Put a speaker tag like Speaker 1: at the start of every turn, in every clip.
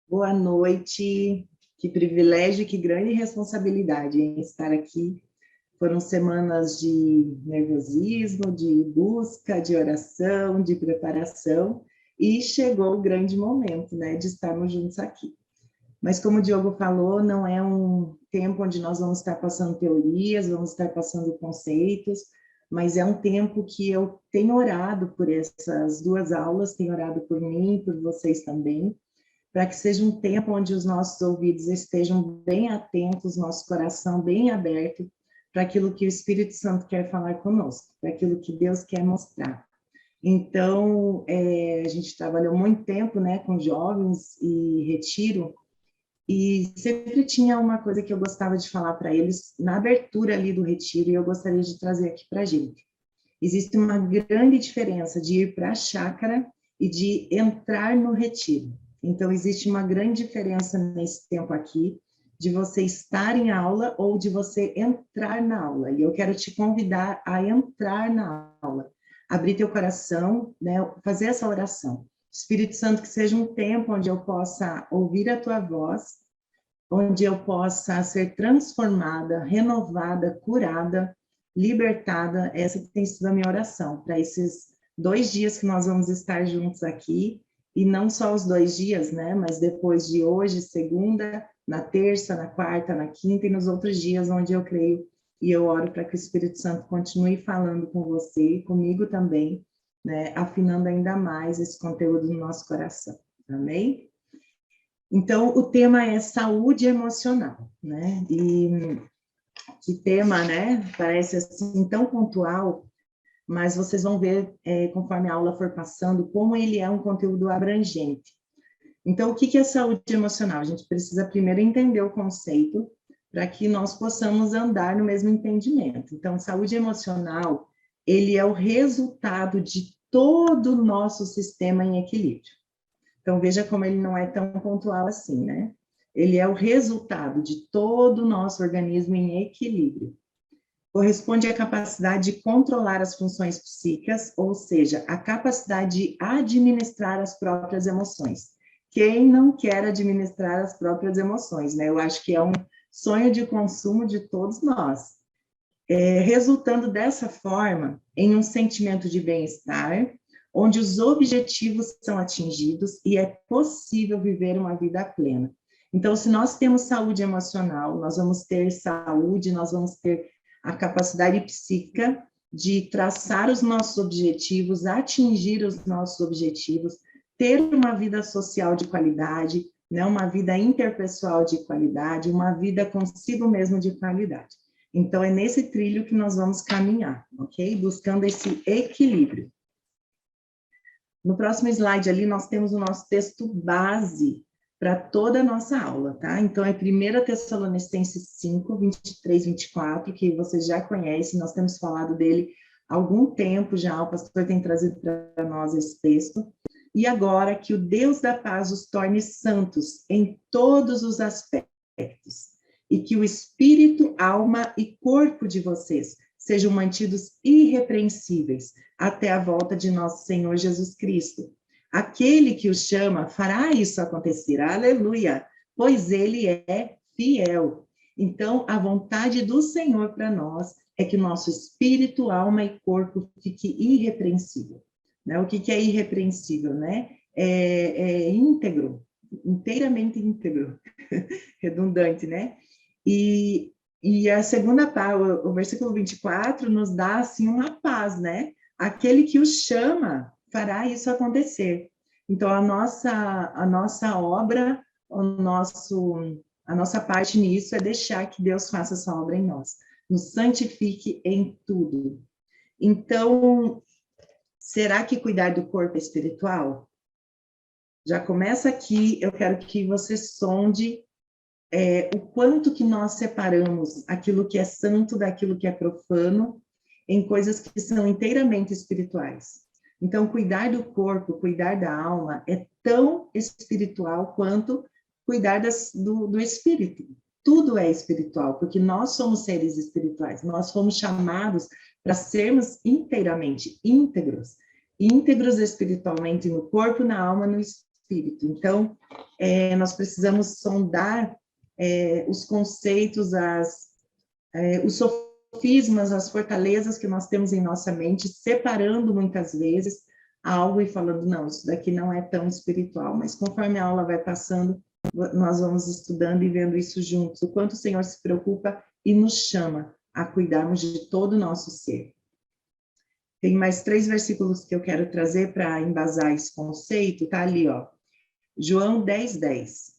Speaker 1: Boa noite, que privilégio, que grande responsabilidade em estar aqui. Foram semanas de nervosismo, de busca, de oração, de preparação, e chegou o grande momento, né, de estarmos juntos aqui. Mas como o Diogo falou, não é um tempo onde nós vamos estar passando teorias, vamos estar passando conceitos, mas é um tempo que eu tenho orado por essas duas aulas, tenho orado por mim e por vocês também, para que seja um tempo onde os nossos ouvidos estejam bem atentos, nosso coração bem aberto para aquilo que o Espírito Santo quer falar conosco, para aquilo que Deus quer mostrar. Então, a gente trabalhou muito tempo, né, com jovens e retiro, e sempre tinha uma coisa que eu gostava de falar para eles na abertura ali do retiro, e eu gostaria de trazer aqui para a gente. Existe uma grande diferença de ir para a chácara e de entrar no retiro. Então, existe uma grande diferença nesse tempo aqui, de você estar em aula ou de você entrar na aula. E eu quero te convidar a entrar na aula, abrir teu coração, né, fazer essa oração. Espírito Santo, que seja um tempo onde eu possa ouvir a tua voz, onde eu possa ser transformada, renovada, curada, libertada. Essa tem sido a minha oração para esses 2 dias que nós vamos estar juntos aqui, e não só os 2 dias, né, mas depois de hoje, segunda, na terça, na quarta, na quinta e nos outros dias onde eu creio e eu oro para que o Espírito Santo continue falando com você e comigo também, né, afinando ainda mais esse conteúdo no nosso coração. Amém? Então, o tema é saúde emocional, né? E que tema, né? Parece assim tão pontual, mas vocês vão ver, conforme a aula for passando, como ele é um conteúdo abrangente. Então, o que é saúde emocional? A gente precisa primeiro entender o conceito para que nós possamos andar no mesmo entendimento. Então, saúde emocional, ele é o resultado de todo o nosso sistema em equilíbrio. Então, veja como ele não é tão pontual assim, né? Ele é o resultado de todo o nosso organismo em equilíbrio. Corresponde à capacidade de controlar as funções psíquicas, ou seja, a capacidade de administrar as próprias emoções. Quem não quer administrar as próprias emoções, né? Eu acho que é um sonho de consumo de todos nós. Resultando dessa forma em um sentimento de bem-estar, onde os objetivos são atingidos e é possível viver uma vida plena. Então, se nós temos saúde emocional, nós vamos ter saúde, nós vamos ter a capacidade psíquica de traçar os nossos objetivos, atingir os nossos objetivos, ter uma vida social de qualidade, né, uma vida interpessoal de qualidade, uma vida consigo mesmo de qualidade. Então, é nesse trilho que nós vamos caminhar, ok? Buscando esse equilíbrio. No próximo slide ali, nós temos o nosso texto base para toda a nossa aula, tá? Então, é 1 Tessalonicenses 5, 23, 24, que vocês já conhecem, nós temos falado dele há algum tempo já, o pastor tem trazido para nós esse texto. E agora, que o Deus da paz os torne santos em todos os aspectos, e que o espírito, alma e corpo de vocês sejam mantidos irrepreensíveis até a volta de nosso Senhor Jesus Cristo. Aquele que o chama fará isso acontecer, aleluia, pois ele é fiel. Então, a vontade do Senhor para nós é que nosso espírito, alma e corpo fique irrepreensível. Né? O que é irrepreensível, né? É íntegro, inteiramente íntegro, redundante, né? E a segunda parte, o versículo 24, nos dá, assim, uma paz, né? Aquele que o chama fará isso acontecer. Então, a nossa obra, a nossa parte nisso é deixar que Deus faça essa obra em nós. Nos santifique em tudo. Então, será que cuidar do corpo é espiritual? Já começa aqui, eu quero que você sonde o quanto que nós separamos aquilo que é santo daquilo que é profano em coisas que são inteiramente espirituais. Então, cuidar do corpo, cuidar da alma é tão espiritual quanto cuidar do espírito. Tudo é espiritual, porque nós somos seres espirituais, nós fomos chamados para sermos inteiramente íntegros, íntegros espiritualmente no corpo, na alma, no espírito. espírito. Então, nós precisamos sondar os conceitos, os sofismas, as fortalezas que nós temos em nossa mente, separando muitas vezes algo e falando, não, isso daqui não é tão espiritual. Mas conforme a aula vai passando, nós vamos estudando e vendo isso juntos, o quanto o Senhor se preocupa e nos chama a cuidarmos de todo o nosso ser. Tem mais 3 versículos que eu quero trazer para embasar esse conceito, tá ali, ó. João 10:10,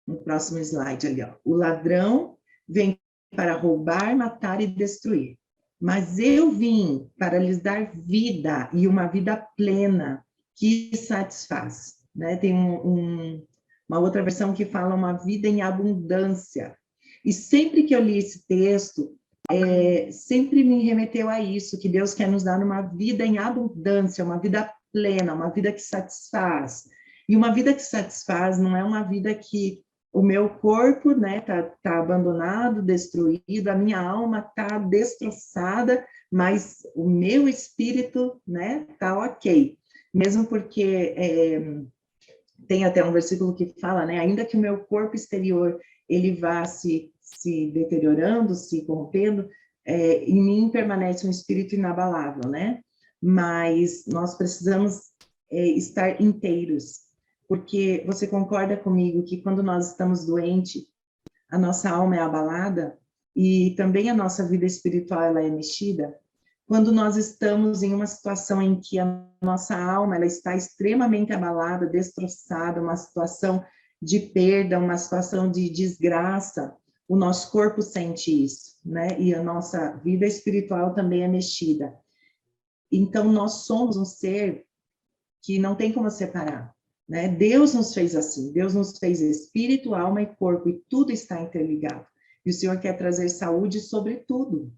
Speaker 1: no próximo slide ali, ó. O ladrão vem para roubar, matar e destruir. Mas eu vim para lhes dar vida, e uma vida plena, que satisfaz. Né? Tem uma outra versão que fala uma vida em abundância. E sempre que eu li esse texto, sempre me remeteu a isso, que Deus quer nos dar uma vida em abundância, uma vida plena, uma vida que satisfaz. E uma vida que satisfaz não é uma vida que o meu corpo, né, tá abandonado, destruído, a minha alma tá destroçada, mas o meu espírito, né, tá ok. Mesmo porque tem até um versículo que fala, né, ainda que o meu corpo exterior ele vá se deteriorando, se corrompendo, em mim permanece um espírito inabalável, né? Mas nós precisamos estar inteiros, porque você concorda comigo que quando nós estamos doentes, a nossa alma é abalada e também a nossa vida espiritual ela é mexida? Quando nós estamos em uma situação em que a nossa alma ela está extremamente abalada, destroçada, uma situação de perda, uma situação de desgraça, o nosso corpo sente isso, né? E a nossa vida espiritual também é mexida. Então, nós somos um ser que não tem como separar, né? Deus nos fez assim, Deus nos fez espírito, alma e corpo, e tudo está interligado. E o Senhor quer trazer saúde sobre tudo.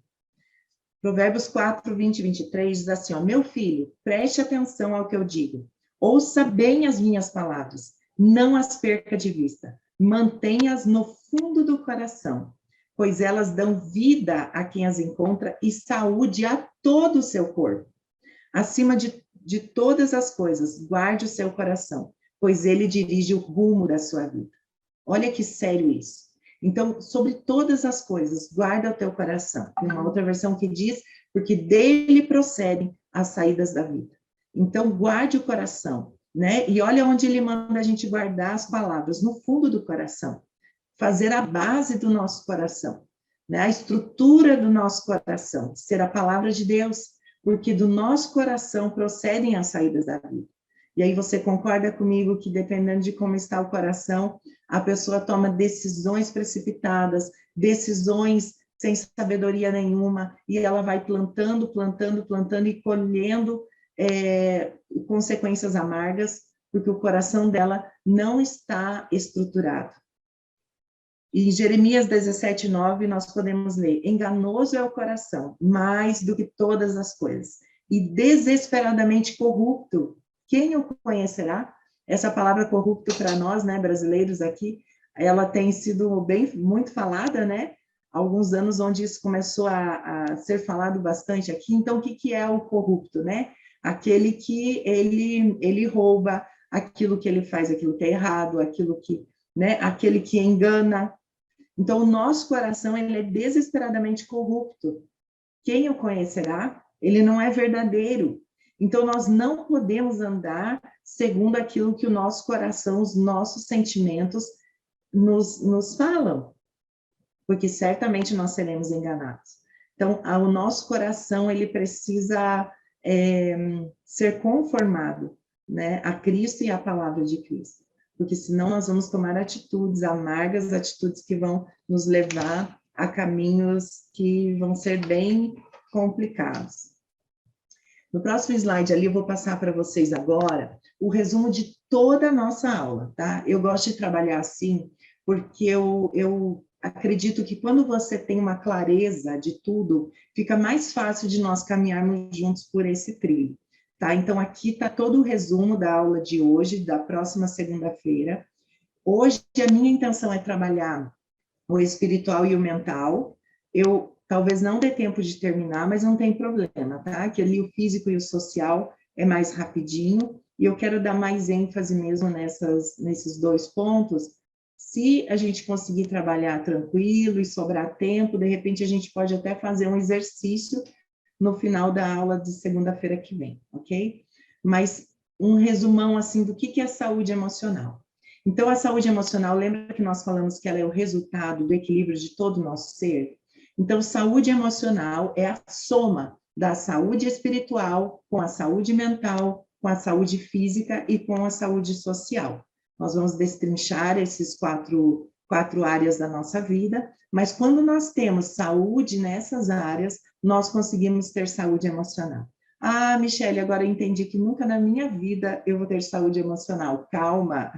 Speaker 1: Provérbios 4, 20 e 23 diz assim, ó, meu filho, preste atenção ao que eu digo, ouça bem as minhas palavras, não as perca de vista, mantenha-as no fundo do coração, pois elas dão vida a quem as encontra e saúde a todo o seu corpo. Acima de todas as coisas, guarde o seu coração, pois ele dirige o rumo da sua vida. Olha que sério isso. Então, sobre todas as coisas, guarda o teu coração. Tem uma outra versão que diz, porque dele procedem as saídas da vida. Então, guarde o coração, né? E olha onde ele manda a gente guardar as palavras, no fundo do coração. Fazer a base do nosso coração, né? A estrutura do nosso coração, ser a palavra de Deus, porque do nosso coração procedem as saídas da vida. E aí você concorda comigo que dependendo de como está o coração, a pessoa toma decisões precipitadas, decisões sem sabedoria nenhuma, e ela vai plantando e colhendo consequências amargas, porque o coração dela não está estruturado. E em Jeremias 17:9 nós podemos ler, enganoso é o coração, mais do que todas as coisas, e desesperadamente corrupto, quem o conhecerá? Essa palavra corrupto para nós, né, brasileiros aqui, ela tem sido muito falada, né? Há alguns anos onde isso começou a ser falado bastante aqui. Então, o que é o corrupto, né? Aquele que ele rouba, aquilo que ele faz, aquilo que é errado, aquilo que, né? Aquele que engana. Então, o nosso coração ele é desesperadamente corrupto. Quem o conhecerá? Ele não é verdadeiro. Então, nós não podemos andar segundo aquilo que o nosso coração, os nossos sentimentos nos falam, porque certamente nós seremos enganados. Então, o nosso coração, ele precisa ser conformado, né, a Cristo e a palavra de Cristo, porque senão nós vamos tomar atitudes amargas, atitudes que vão nos levar a caminhos que vão ser bem complicados. No próximo slide ali, eu vou passar para vocês agora o resumo de toda a nossa aula, tá? Eu gosto de trabalhar assim, porque eu acredito que quando você tem uma clareza de tudo, fica mais fácil de nós caminharmos juntos por esse trilho, tá? Então, aqui está todo o resumo da aula de hoje, da próxima segunda-feira. Hoje, a minha intenção é trabalhar o espiritual e o mental. Eu talvez não dê tempo de terminar, mas não tem problema, tá? Que ali o físico e o social é mais rapidinho, e eu quero dar mais ênfase mesmo nesses dois pontos. Se a gente conseguir trabalhar tranquilo e sobrar tempo, de repente a gente pode até fazer um exercício no final da aula de segunda-feira que vem, ok? Mas um resumão, assim, do que é saúde emocional. Então, a saúde emocional, lembra que nós falamos que ela é o resultado do equilíbrio de todo o nosso ser? Então, saúde emocional é a soma da saúde espiritual com a saúde mental, com a saúde física e com a saúde social. Nós vamos destrinchar esses quatro áreas da nossa vida, mas quando nós temos saúde nessas áreas, nós conseguimos ter saúde emocional. Ah, Michele, agora eu entendi que nunca na minha vida eu vou ter saúde emocional. Calma,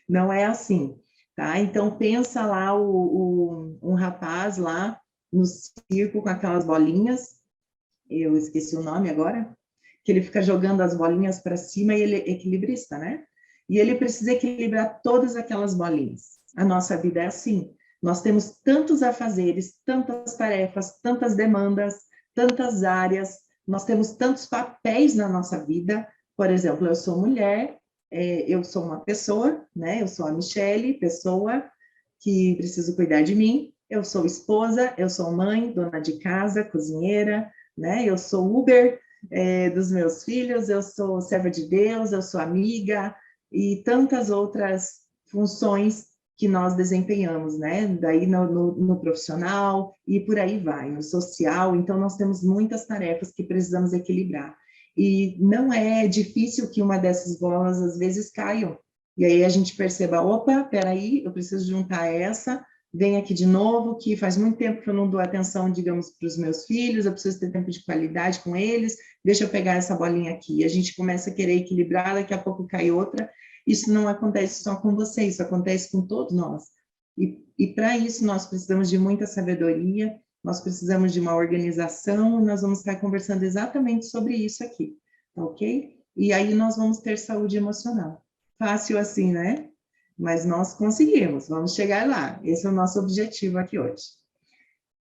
Speaker 1: não é assim, tá? Então, pensa lá um rapaz lá no circo com aquelas bolinhas, eu esqueci o nome agora, que ele fica jogando as bolinhas para cima e ele é equilibrista, né? E ele precisa equilibrar todas aquelas bolinhas. A nossa vida é assim. Nós temos tantos afazeres, tantas tarefas, tantas demandas, tantas áreas, nós temos tantos papéis na nossa vida. Por exemplo, eu sou mulher, eu sou uma pessoa, né? Eu sou a Michele, pessoa que preciso cuidar de mim. Eu sou esposa, eu sou mãe, dona de casa, cozinheira, né? Eu sou Uber dos meus filhos, eu sou serva de Deus, eu sou amiga e tantas outras funções que nós desempenhamos, né? Daí no profissional e por aí vai, no social. Então, nós temos muitas tarefas que precisamos equilibrar. E não é difícil que uma dessas bolas, às vezes, caiam. E aí a gente perceba, opa, peraí, eu preciso juntar essa, vem aqui de novo, que faz muito tempo que eu não dou atenção, digamos, para os meus filhos, eu preciso ter tempo de qualidade com eles, deixa eu pegar essa bolinha aqui. E a gente começa a querer equilibrar, daqui a pouco cai outra. Isso não acontece só com você, isso acontece com todos nós. E para isso nós precisamos de muita sabedoria, nós precisamos de uma organização, nós vamos estar conversando exatamente sobre isso aqui, tá ok? E aí nós vamos ter saúde emocional. Fácil assim, né? Mas nós conseguimos, vamos chegar lá. Esse é o nosso objetivo aqui hoje.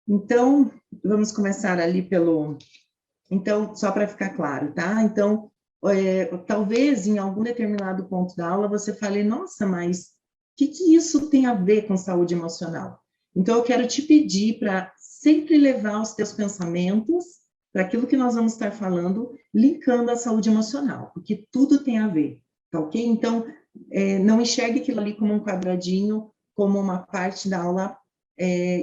Speaker 1: Então, vamos começar ali pelo... Então, só para ficar claro, tá? Então, talvez em algum determinado ponto da aula você fale, nossa, mas o que isso tem a ver com saúde emocional? Então, eu quero te pedir para sempre levar os teus pensamentos para aquilo que nós vamos estar falando, linkando a saúde emocional, porque tudo tem a ver, tá ok? Então, não enxergue aquilo ali como um quadradinho, como uma parte da aula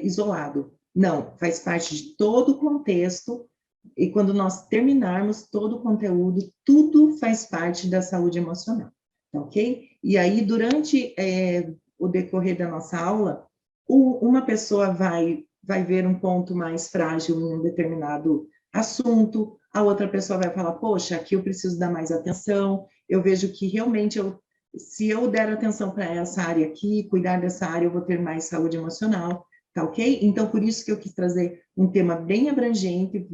Speaker 1: isolado. Não, faz parte de todo o contexto, e quando nós terminarmos todo o conteúdo, tudo faz parte da saúde emocional, tá ok? E aí, durante o decorrer da nossa aula, uma pessoa vai ver um ponto mais frágil em um determinado assunto, a outra pessoa vai falar, poxa, aqui eu preciso dar mais atenção, eu vejo que realmente se eu der atenção para essa área aqui, cuidar dessa área, eu vou ter mais saúde emocional, tá ok? Então, por isso que eu quis trazer um tema bem abrangente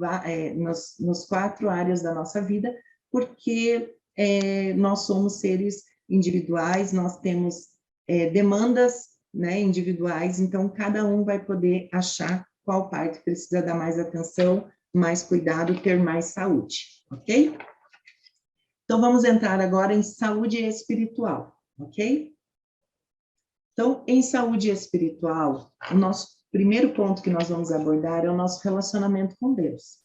Speaker 1: nos 4 áreas da nossa vida, porque nós somos seres individuais, nós temos demandas, né, individuais, então cada um vai poder achar qual parte precisa dar mais atenção, mais cuidado, ter mais saúde, ok? Então, vamos entrar agora em saúde espiritual, ok? Então, em saúde espiritual, o nosso primeiro ponto que nós vamos abordar é o nosso relacionamento com Deus.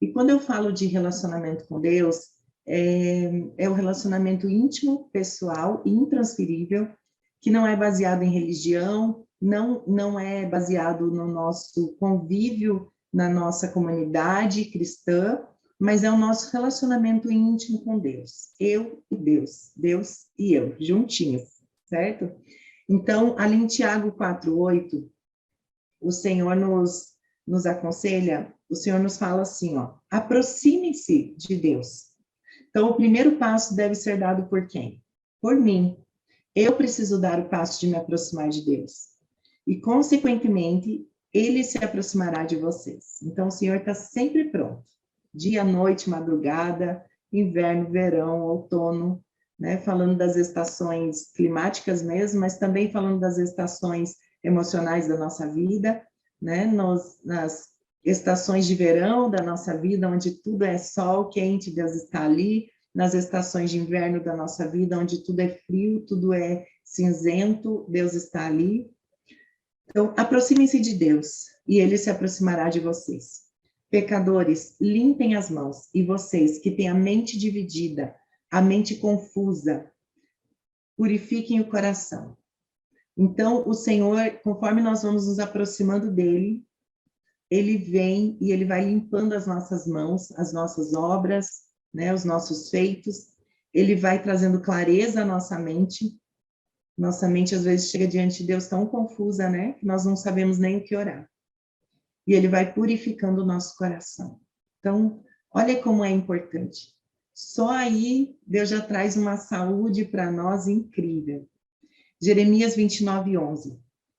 Speaker 1: E quando eu falo de relacionamento com Deus, é o relacionamento íntimo, pessoal e intransferível, que não é baseado em religião, não é baseado no nosso convívio, na nossa comunidade cristã, mas é o nosso relacionamento íntimo com Deus. Eu e Deus, Deus e eu, juntinhos, certo? Então, ali em Tiago 4:8, o Senhor nos aconselha, o Senhor nos fala assim, ó, aproxime-se de Deus. Então, o primeiro passo deve ser dado por quem? Por mim. Eu preciso dar o passo de me aproximar de Deus. E, consequentemente, Ele se aproximará de vocês. Então, o Senhor está sempre pronto. Dia, noite, madrugada, inverno, verão, outono, né? Falando das estações climáticas mesmo, mas também falando das estações emocionais da nossa vida, né? Nas estações de verão da nossa vida, onde tudo é sol quente, Deus está ali. nas estações de inverno da nossa vida, onde tudo é frio, tudo é cinzento, Deus está ali. Então, aproximem-se de Deus, e Ele se aproximará de vocês. Pecadores, limpem as mãos, e vocês que têm a mente dividida, a mente confusa, purifiquem o coração. Então, o Senhor, conforme nós vamos nos aproximando dele, ele vem e ele vai limpando as nossas mãos, as nossas obras, né, os nossos feitos. Ele vai trazendo clareza à nossa mente. Nossa mente, às vezes, chega diante de Deus tão confusa, né, que nós não sabemos nem o que orar. E ele vai purificando o nosso coração. Então, olha como é importante. Só aí Deus já traz uma saúde para nós incrível. Jeremias 29:11.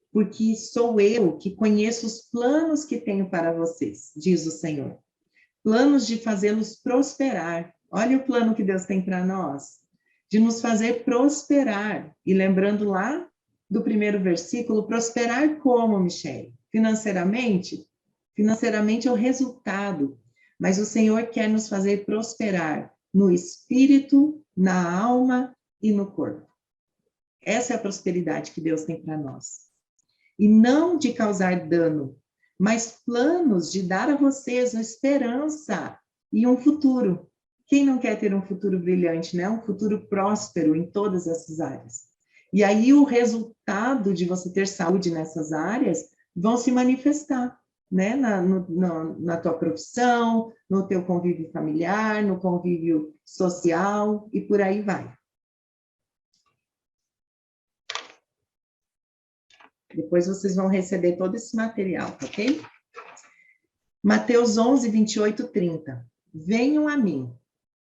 Speaker 1: Porque sou eu que conheço os planos que tenho para vocês, diz o Senhor. Planos de fazê-los prosperar. Olha o plano que Deus tem para nós. De nos fazer prosperar. E lembrando lá do primeiro versículo, prosperar como, Michele? Financeiramente? Financeiramente é o resultado. Mas o Senhor quer nos fazer prosperar no espírito, na alma e no corpo. Essa é a prosperidade que Deus tem para nós. E não de causar dano, mas planos de dar a vocês uma esperança e um futuro. Quem não quer ter um futuro brilhante, né? Um futuro próspero em todas essas áreas. E aí o resultado de você ter saúde nessas áreas vão se manifestar, né? Na tua profissão, no teu convívio familiar, no convívio social e por aí vai. Depois vocês vão receber todo esse material, ok? Mateus 11, 28, 30. Venham a mim,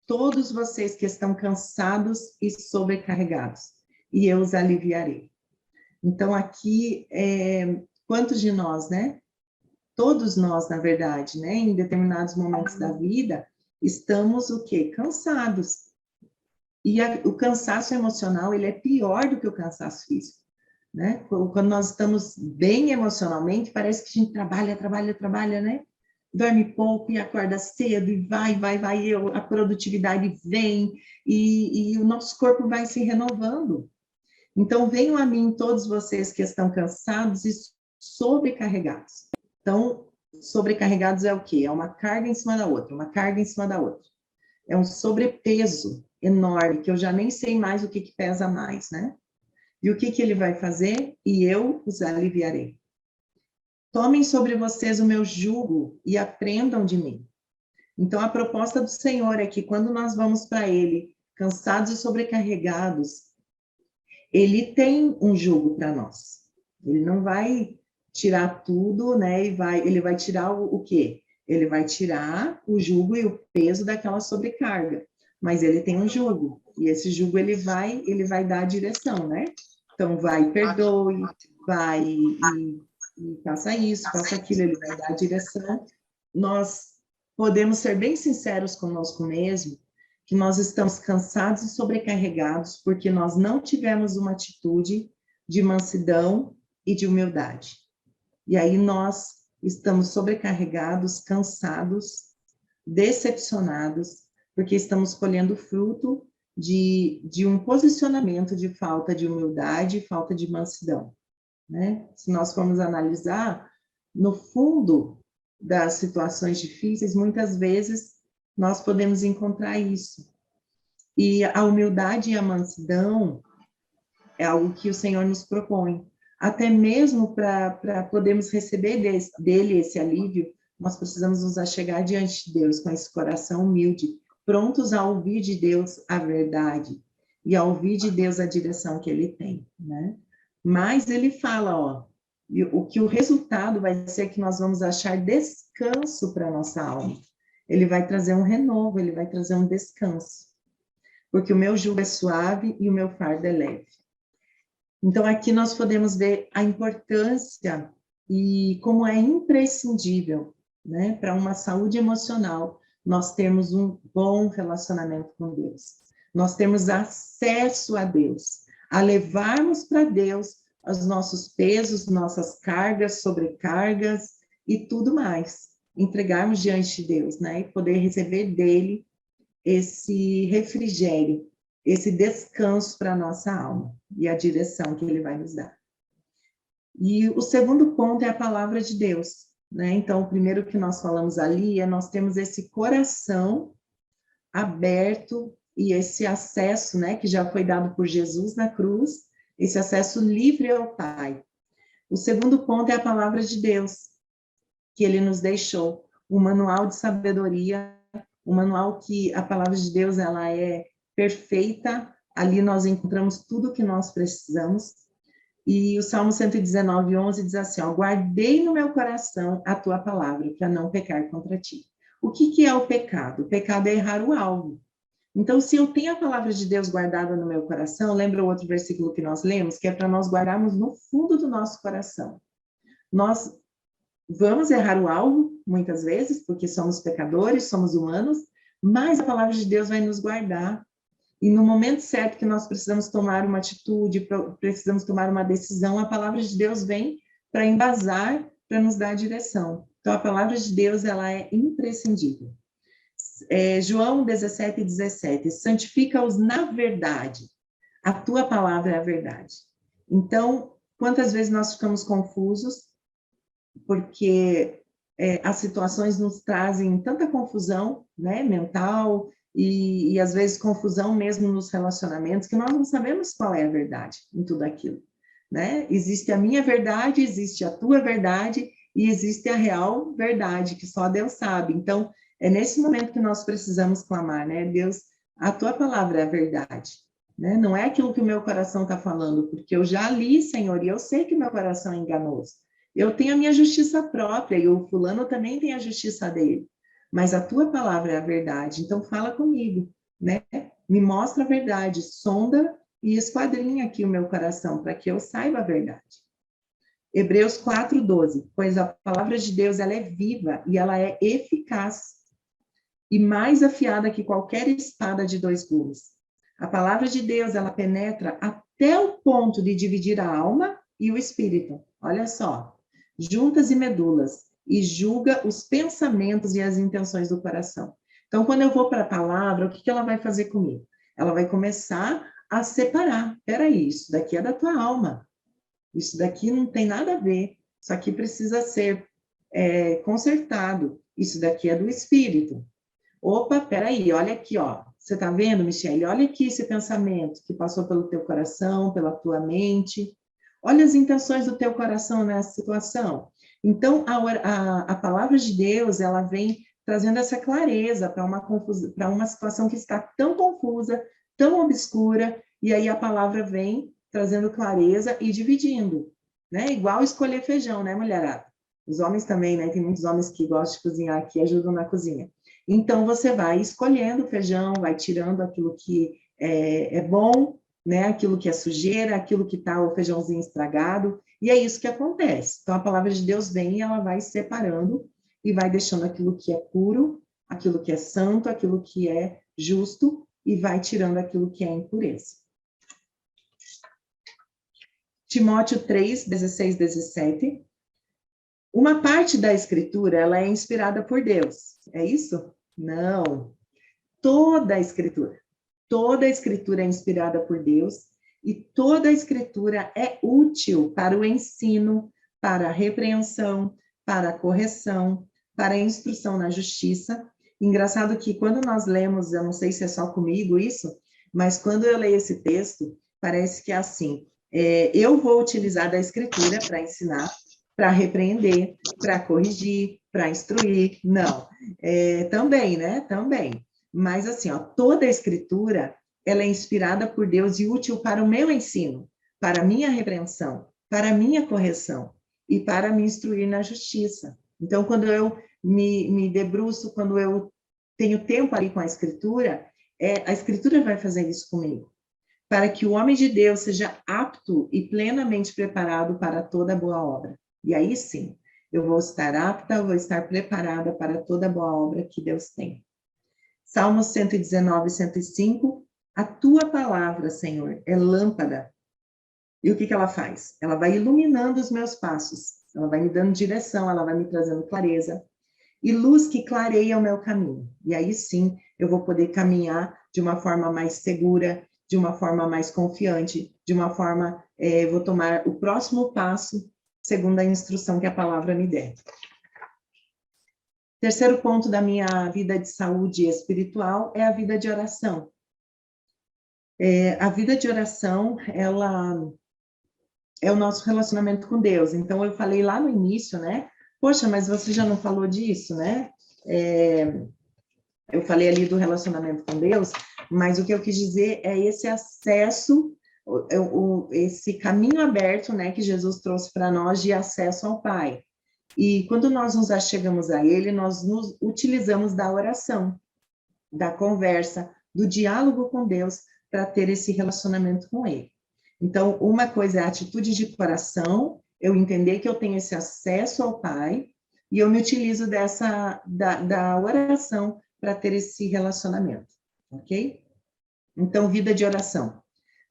Speaker 1: todos vocês que estão cansados e sobrecarregados, e eu os aliviarei. Então, aqui, quantos de nós, né? Todos nós, na verdade, né? Em determinados momentos da vida, estamos o quê? Cansados. E o cansaço emocional, ele é pior do que o cansaço físico. Né? Quando nós estamos bem emocionalmente, parece que a gente trabalha, né? Dorme pouco e acorda cedo, e vai, a produtividade vem, e o nosso corpo vai se renovando. Então, venham a mim todos vocês que estão cansados e sobrecarregados. Então, sobrecarregados é o quê? É uma carga em cima da outra, uma carga em cima da outra. É um sobrepeso enorme, que eu já nem sei mais o que pesa mais, né? E o que ele vai fazer? E eu os aliviarei. Tomem sobre vocês o meu jugo e aprendam de mim. Então, a proposta do Senhor é que quando nós vamos para Ele, cansados e sobrecarregados, Ele tem um jugo para nós. Ele não vai tirar tudo, né? Ele vai tirar o quê? Ele vai tirar o jugo e o peso daquela sobrecarga. Mas Ele tem um jugo. E esse jugo, ele vai dar a direção, né? Então, vai, perdoe, vai e faça isso, faça aquilo, ele vai dar a direção. Nós podemos ser bem sinceros conosco mesmo, que nós estamos cansados e sobrecarregados porque nós não tivemos uma atitude de mansidão e de humildade. E aí nós estamos sobrecarregados, cansados, decepcionados, porque estamos colhendo fruto de um posicionamento de falta de humildade, falta de mansidão, né? Se nós formos analisar, no fundo das situações difíceis, muitas vezes nós podemos encontrar isso. E a humildade e a mansidão é algo que o Senhor nos propõe. Até mesmo para podermos receber dele esse alívio, nós precisamos nos achegar diante de Deus com esse coração humilde, prontos a ouvir de Deus a verdade e a ouvir de Deus a direção que Ele tem, né? Mas Ele fala, ó, o resultado vai ser que nós vamos achar descanso para a nossa alma. Ele vai trazer um renovo, Ele vai trazer um descanso. Porque o meu jugo é suave e o meu fardo é leve. Então, aqui nós podemos ver a importância e como é imprescindível, né, para uma saúde emocional, nós temos um bom relacionamento com Deus. Nós temos acesso a Deus, a levarmos para Deus os nossos pesos, nossas cargas, sobrecargas e tudo mais. Entregarmos diante de Deus, né, e poder receber dele esse refrigério, esse descanso para a nossa alma e a direção que ele vai nos dar. E o segundo ponto é a palavra de Deus, né? Então, o primeiro que nós falamos ali é nós temos esse coração aberto e esse acesso, né, que já foi dado por Jesus na cruz, esse acesso livre ao Pai. O segundo ponto é a palavra de Deus, que ele nos deixou, um manual de sabedoria, um manual que a palavra de Deus, ela é perfeita, ali nós encontramos tudo o que nós precisamos. E o Salmo 119, 11 diz assim, ó, guardei no meu coração a tua palavra, para não pecar contra ti. O que é o pecado? O pecado é errar o alvo. Então, se eu tenho a palavra de Deus guardada no meu coração, lembra o outro versículo que nós lemos, que é para nós guardarmos no fundo do nosso coração. Nós vamos errar o alvo, muitas vezes, porque somos pecadores, somos humanos, mas a palavra de Deus vai nos guardar. E no momento certo que nós precisamos tomar uma atitude, precisamos tomar uma decisão, a palavra de Deus vem para embasar, para nos dar a direção. Então, a palavra de Deus, ela é imprescindível. João 17, 17, santifica-os na verdade, a tua palavra é a verdade. Então, quantas vezes nós ficamos confusos, porque as situações nos trazem tanta confusão, né, mental, e às vezes confusão mesmo nos relacionamentos, que nós não sabemos qual é a verdade em tudo aquilo, né? Existe a minha verdade, existe a tua verdade, e existe a real verdade, que só Deus sabe. Então, é nesse momento que nós precisamos clamar, né? Deus, a tua palavra é a verdade, né? Não é aquilo que o meu coração está falando, porque eu já li, Senhor, e eu sei que o meu coração é enganoso. Eu tenho a minha justiça própria, e o fulano também tem a justiça dele. Mas a tua palavra é a verdade, então fala comigo, né? Me mostra a verdade, sonda e esquadrinha aqui o meu coração, para que eu saiba a verdade. Hebreus 4:12, pois a palavra de Deus, ela é viva e ela é eficaz e mais afiada que qualquer espada de dois gumes. A palavra de Deus, ela penetra até o ponto de dividir a alma e o espírito. Olha só, juntas e medulas, e julga os pensamentos e as intenções do coração. Então, quando eu vou para a palavra, o que ela vai fazer comigo? Ela vai começar a separar. Peraí, isso daqui é da tua alma. Isso daqui não tem nada a ver. Isso aqui precisa ser consertado. Isso daqui é do espírito. Opa, peraí, olha aqui, ó. Você está vendo, Michele? Olha aqui esse pensamento que passou pelo teu coração, pela tua mente. Olha as intenções do teu coração nessa situação. Então, a palavra de Deus, ela vem trazendo essa clareza para uma situação que está tão confusa, tão obscura, e aí a palavra vem trazendo clareza e dividindo, né? Igual escolher feijão, né, mulherada? Os homens também, né? Tem muitos homens que gostam de cozinhar, que ajudam na cozinha. Então, você vai escolhendo o feijão, vai tirando aquilo que é bom, né? Aquilo que é sujeira, aquilo que está o feijãozinho estragado, e é isso que acontece. Então, a palavra de Deus vem e ela vai separando e vai deixando aquilo que é puro, aquilo que é santo, aquilo que é justo, e vai tirando aquilo que é impureza. Timóteo 3, 16, 17. Uma parte da escritura, ela é inspirada por Deus. É isso? Não. Toda a escritura é inspirada por Deus e toda a escritura é útil para o ensino, para a repreensão, para a correção, para a instrução na justiça. Engraçado que quando nós lemos, eu não sei se é só comigo isso, mas quando eu leio esse texto, parece que é assim, eu vou utilizar da escritura para ensinar, para repreender, para corrigir, para instruir. Não. Também, né? Também. Mas assim, ó, toda a escritura, ela é inspirada por Deus e útil para o meu ensino, para a minha repreensão, para a minha correção e para me instruir na justiça. Então, quando eu me debruço, quando eu tenho tempo ali com a escritura vai fazer isso comigo, para que o homem de Deus seja apto e plenamente preparado para toda boa obra. E aí sim, eu vou estar apta, vou estar preparada para toda boa obra que Deus tem. Salmos 119, 105, a tua palavra, Senhor, é lâmpada. E o que ela faz? Ela vai iluminando os meus passos, ela vai me dando direção, ela vai me trazendo clareza. e luz que clareia o meu caminho. E aí sim, eu vou poder caminhar de uma forma mais segura, de uma forma mais confiante, de uma forma, vou tomar o próximo passo segundo a instrução que a palavra me der. Terceiro ponto da minha vida de saúde espiritual é a vida de oração. A vida de oração, ela é o nosso relacionamento com Deus. Então, eu falei lá no início, né? Poxa, mas você já não falou disso, né? Eu falei ali do relacionamento com Deus, mas o que eu quis dizer é esse acesso, esse caminho aberto, né, que Jesus trouxe para nós de acesso ao Pai. E quando nós nos achegamos a Ele, nós nos utilizamos da oração, da conversa, do diálogo com Deus para ter esse relacionamento com Ele. Então, uma coisa é a atitude de coração, eu entender que eu tenho esse acesso ao Pai, e eu me utilizo da oração para ter esse relacionamento, ok? Então, vida de oração.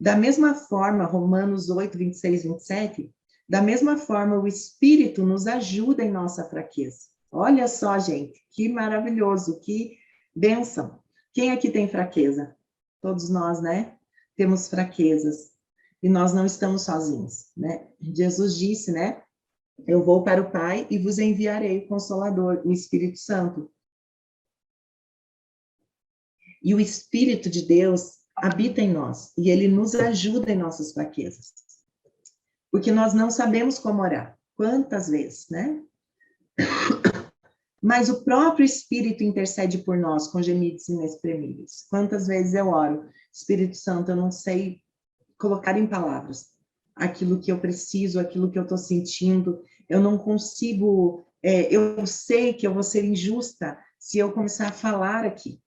Speaker 1: Da mesma forma, Romanos 8, 26, 27, da mesma forma, o Espírito nos ajuda em nossa fraqueza. Olha só, gente, que maravilhoso, que bênção. Quem aqui tem fraqueza? Todos nós, né? Temos fraquezas. E nós não estamos sozinhos, né? Jesus disse, né? Eu vou para o Pai e vos enviarei o Consolador, o Espírito Santo. E o Espírito de Deus habita em nós e ele nos ajuda em nossas fraquezas. Porque nós não sabemos como orar. Quantas vezes, né? Mas o próprio Espírito intercede por nós com gemidos inexprimíveis. Quantas vezes eu oro, Espírito Santo, eu não sei colocar em palavras aquilo que eu preciso, aquilo que eu estou sentindo, eu não consigo, eu sei que eu vou ser injusta se eu começar a falar aqui,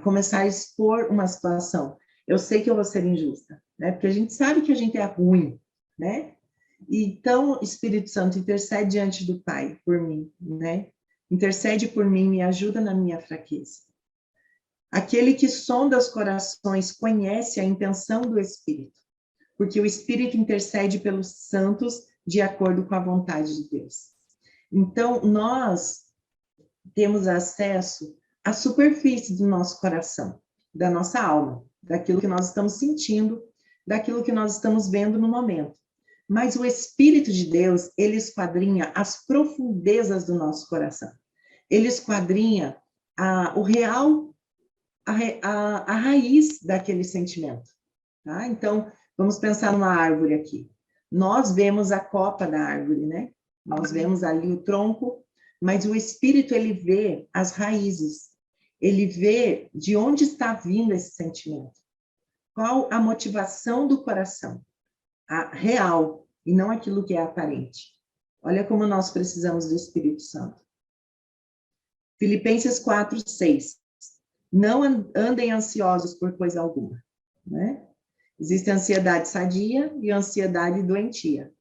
Speaker 1: começar a expor uma situação. Eu sei que eu vou ser injusta, né? Porque a gente sabe que a gente é ruim, né? Então, Espírito Santo, intercede diante do Pai por mim, né? Intercede por mim, me ajuda na minha fraqueza. Aquele que sonda os corações conhece a intenção do Espírito, porque o Espírito intercede pelos santos de acordo com a vontade de Deus. Então, nós temos acesso à superfície do nosso coração, da nossa alma, daquilo que nós estamos sentindo, daquilo que nós estamos vendo no momento. Mas o Espírito de Deus, ele esquadrinha as profundezas do nosso coração. Ele esquadrinha o real, a raiz daquele sentimento. Tá? Então, vamos pensar numa árvore aqui. Nós vemos a copa da árvore, né? Nós vemos ali o tronco, mas o Espírito, ele vê as raízes. Ele vê de onde está vindo esse sentimento. Qual a motivação do coração. A real, e não aquilo que é aparente. Olha como nós precisamos do Espírito Santo. Filipenses 4, 6. Não andem ansiosos por coisa alguma, né? Existe a ansiedade sadia e a ansiedade doentia.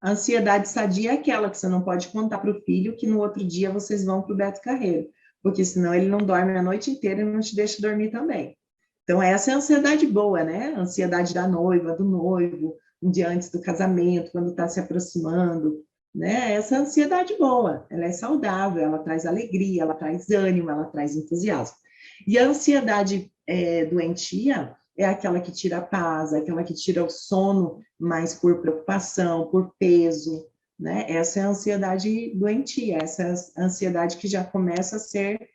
Speaker 1: A ansiedade sadia é aquela que você não pode contar para o filho que no outro dia vocês vão para o Beto Carreiro, porque senão ele não dorme a noite inteira e não te deixa dormir também. Então, essa é a ansiedade boa, né? A ansiedade da noiva, do noivo, um dia antes do casamento, quando está se aproximando, né? Essa ansiedade boa, ela é saudável, ela traz alegria, ela traz ânimo, ela traz entusiasmo. E a ansiedade doentia é aquela que tira a paz, é aquela que tira o sono, mas por preocupação, por peso, né? Essa é a ansiedade doentia, essa é a ansiedade que já começa a ser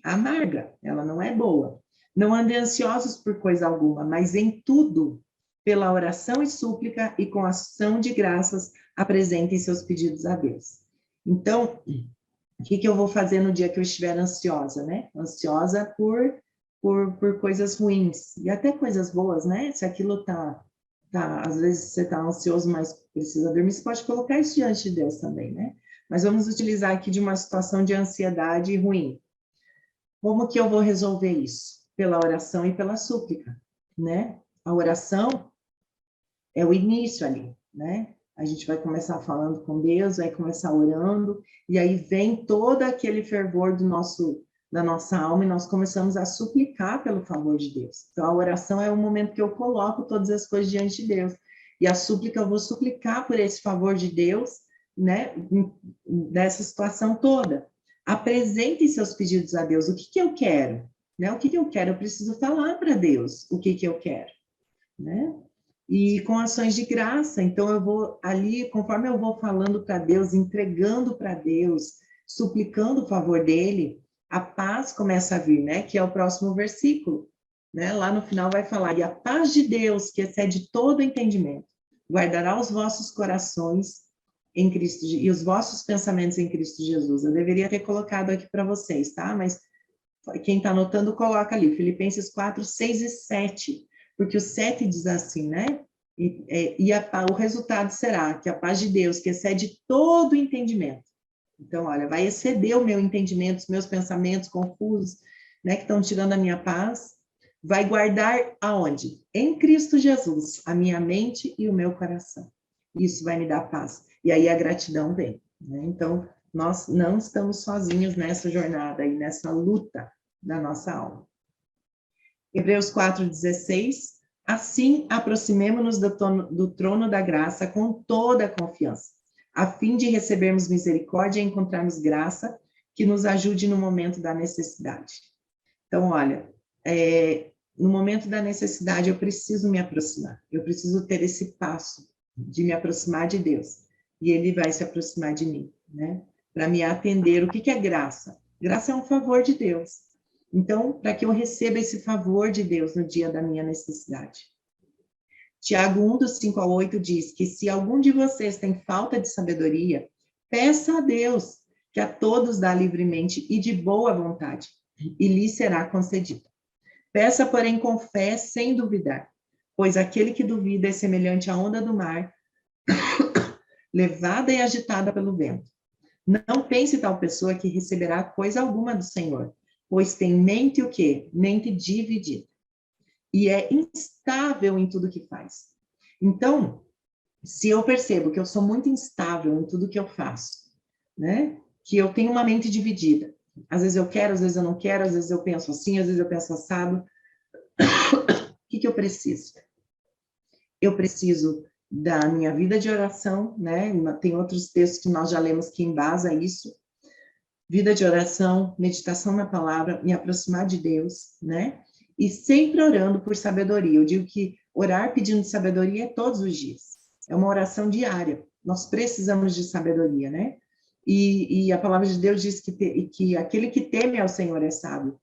Speaker 1: amarga, ela não é boa. Não andem ansiosos por coisa alguma, mas em tudo, pela oração e súplica e com ação de graças, apresentem seus pedidos a Deus. Então, o que eu vou fazer no dia que eu estiver ansiosa, né? Ansiosa por coisas ruins, e até coisas boas, né? Se aquilo às vezes você está ansioso, mas precisa dormir, você pode colocar isso diante de Deus também, né? Mas vamos utilizar aqui de uma situação de ansiedade ruim. Como que eu vou resolver isso? Pela oração e pela súplica, né? A oração é o início ali, né? A gente vai começar falando com Deus, vai começar orando, e aí vem todo aquele fervor da nossa alma, e nós começamos a suplicar pelo favor de Deus. Então, a oração é o momento que eu coloco todas as coisas diante de Deus. E a súplica, eu vou suplicar por esse favor de Deus, né, dessa situação toda. Apresente seus pedidos a Deus. O que eu quero? Né? O que eu quero? Eu preciso falar para Deus o que eu quero, né? E com ações de graça. Então, eu vou ali, conforme eu vou falando para Deus, entregando para Deus, suplicando o favor dele, a paz começa a vir, né? Que é o próximo versículo, né? Lá no final vai falar: e a paz de Deus, que excede todo entendimento, guardará os vossos corações em Cristo e os vossos pensamentos em Cristo Jesus. Eu deveria ter colocado aqui para vocês, tá? Mas quem está anotando, coloca ali, Filipenses 4, 6 e 7, porque o 7 diz assim, né? O resultado será que a paz de Deus, que excede todo entendimento, então, olha, vai exceder o meu entendimento, os meus pensamentos confusos, né, que estão tirando a minha paz, vai guardar aonde? Em Cristo Jesus, a minha mente e o meu coração. Isso vai me dar paz. E aí a gratidão vem, né? Então, nós não estamos sozinhos nessa jornada e nessa luta da nossa alma. Hebreus 4,16, assim aproximemo-nos do trono da graça com toda a confiança, a fim de recebermos misericórdia e encontrarmos graça que nos ajude no momento da necessidade. Então, olha, no momento da necessidade eu preciso me aproximar, eu preciso ter esse passo de me aproximar de Deus, e Ele vai se aproximar de mim, né? Para me atender. O que é graça? Graça é um favor de Deus. Então, para que eu receba esse favor de Deus no dia da minha necessidade. Tiago 1, dos 5 ao 8 diz que se algum de vocês tem falta de sabedoria, peça a Deus, que a todos dá livremente e de boa vontade, e lhe será concedido. Peça, porém, com fé, sem duvidar, pois aquele que duvida é semelhante à onda do mar, levada e agitada pelo vento. Não pense tal pessoa que receberá coisa alguma do Senhor, pois tem mente o quê? Mente dividida. E é instável em tudo que faz. Então, se eu percebo que eu sou muito instável em tudo que eu faço, né? Que eu tenho uma mente dividida. Às vezes eu quero, às vezes eu não quero, às vezes eu penso assim, às vezes eu penso assado. O que eu preciso? Eu preciso da minha vida de oração, né? Tem outros textos que nós já lemos que embasa isso. Vida de oração, meditação na palavra, me aproximar de Deus, né? E sempre orando por sabedoria. Eu digo que orar pedindo sabedoria é todos os dias. É uma oração diária. Nós precisamos de sabedoria, né? E a palavra de Deus diz que aquele que teme ao Senhor é sábio.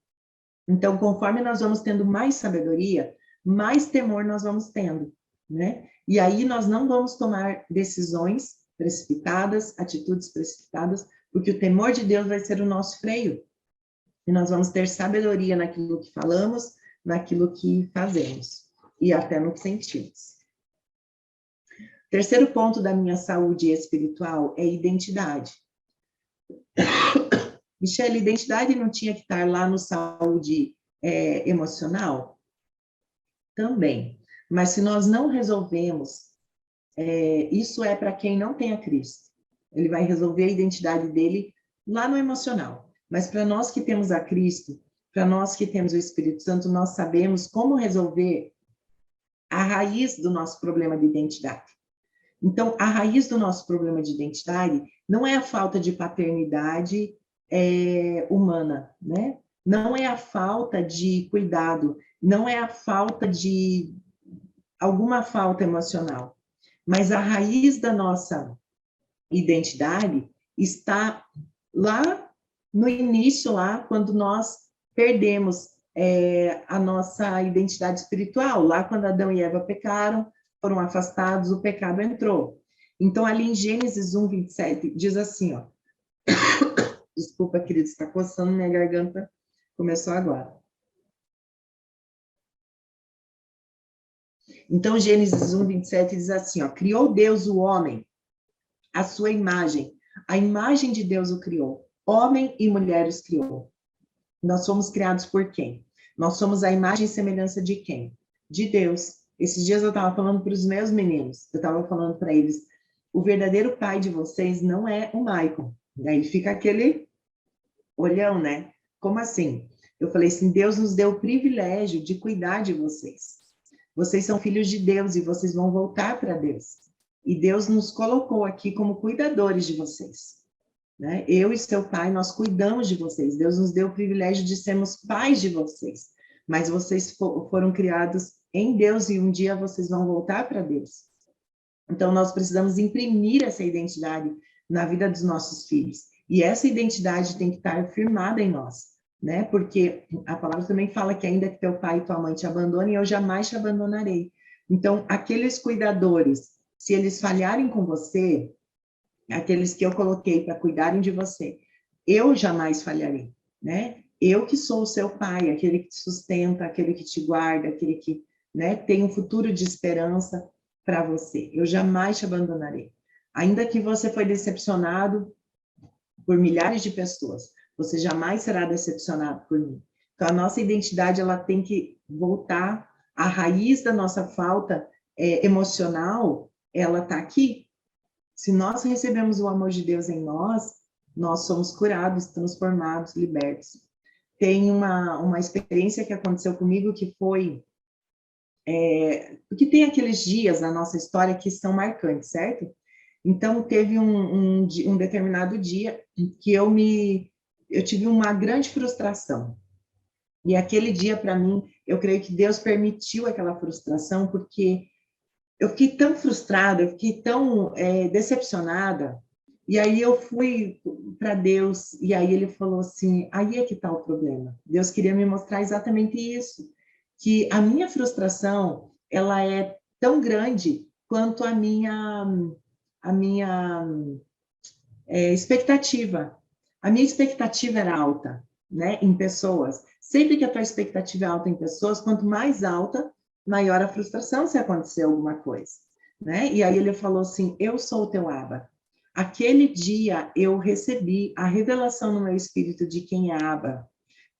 Speaker 1: Então, conforme nós vamos tendo mais sabedoria, mais temor nós vamos tendo, né? E aí nós não vamos tomar decisões precipitadas, atitudes precipitadas, porque o temor de Deus vai ser o nosso freio. E nós vamos ter sabedoria naquilo que falamos, naquilo que fazemos e até no que sentimos. Terceiro ponto da minha saúde espiritual é identidade. Michele, identidade não tinha que estar lá no saúde emocional? Também. Mas se nós não resolvemos, isso é para quem não tem a Cristo. Ele vai resolver a identidade dele lá no emocional. Mas para nós que temos a Cristo, para nós que temos o Espírito Santo, nós sabemos como resolver a raiz do nosso problema de identidade. Então, a raiz do nosso problema de identidade não é a falta de paternidade humana, né? Não é a falta de cuidado, não é a falta de alguma falta emocional, mas a raiz da nossa identidade está lá no início, lá quando nós perdemos a nossa identidade espiritual, lá quando Adão e Eva pecaram, foram afastados, o pecado entrou. Então, ali em Gênesis 1, 27, diz assim, ó, desculpa, querido, está coçando minha garganta, começou agora. Então, Gênesis 1, 27 diz assim, ó, criou Deus o homem, a sua imagem, a imagem de Deus o criou, homem e mulher os criou. Nós somos criados por quem? Nós somos a imagem e semelhança de quem? De Deus. Esses dias eu estava falando para os meus meninos, eu estava falando para eles, o verdadeiro pai de vocês não é o Michael. E aí fica aquele olhão, né? Como assim? Eu falei assim, Deus nos deu o privilégio de cuidar de vocês. Vocês são filhos de Deus e vocês vão voltar para Deus. E Deus nos colocou aqui como cuidadores de vocês, né? Eu e seu pai, nós cuidamos de vocês. Deus nos deu o privilégio de sermos pais de vocês. Mas vocês foram criados em Deus e um dia vocês vão voltar para Deus. Então, nós precisamos imprimir essa identidade na vida dos nossos filhos. E essa identidade tem que estar firmada em nós, né? Porque a palavra também fala que ainda que teu pai e tua mãe te abandonem, eu jamais te abandonarei. Então, aqueles cuidadores, se eles falharem com você, aqueles que eu coloquei para cuidarem de você, eu jamais falharei, né? Eu que sou o seu pai, aquele que te sustenta, aquele que te guarda, aquele que, né, tem um futuro de esperança para você. Eu jamais te abandonarei. Ainda que você foi decepcionado por milhares de pessoas, você jamais será decepcionado por mim. Então, a nossa identidade, ela tem que voltar à raiz da nossa falta emocional, ela está aqui. Se nós recebemos o amor de Deus em nós, nós somos curados, transformados, libertos. Tem uma experiência que aconteceu comigo que foi... porque tem aqueles dias na nossa história que são marcantes, certo? Então, teve um determinado dia que eu tive uma grande frustração. E aquele dia, para mim, eu creio que Deus permitiu aquela frustração, porque eu fiquei tão frustrada, eu fiquei tão decepcionada, e aí eu fui para Deus, e aí ele falou assim, aí é que está o problema. Deus queria me mostrar exatamente isso, que a minha frustração, ela é tão grande quanto a minha expectativa. A minha expectativa era alta, né, em pessoas. Sempre que a tua expectativa é alta em pessoas, quanto mais alta, maior a frustração se acontecer alguma coisa, né? E aí ele falou assim, eu sou o teu Abba. Aquele dia eu recebi a revelação no meu espírito de quem é Abba,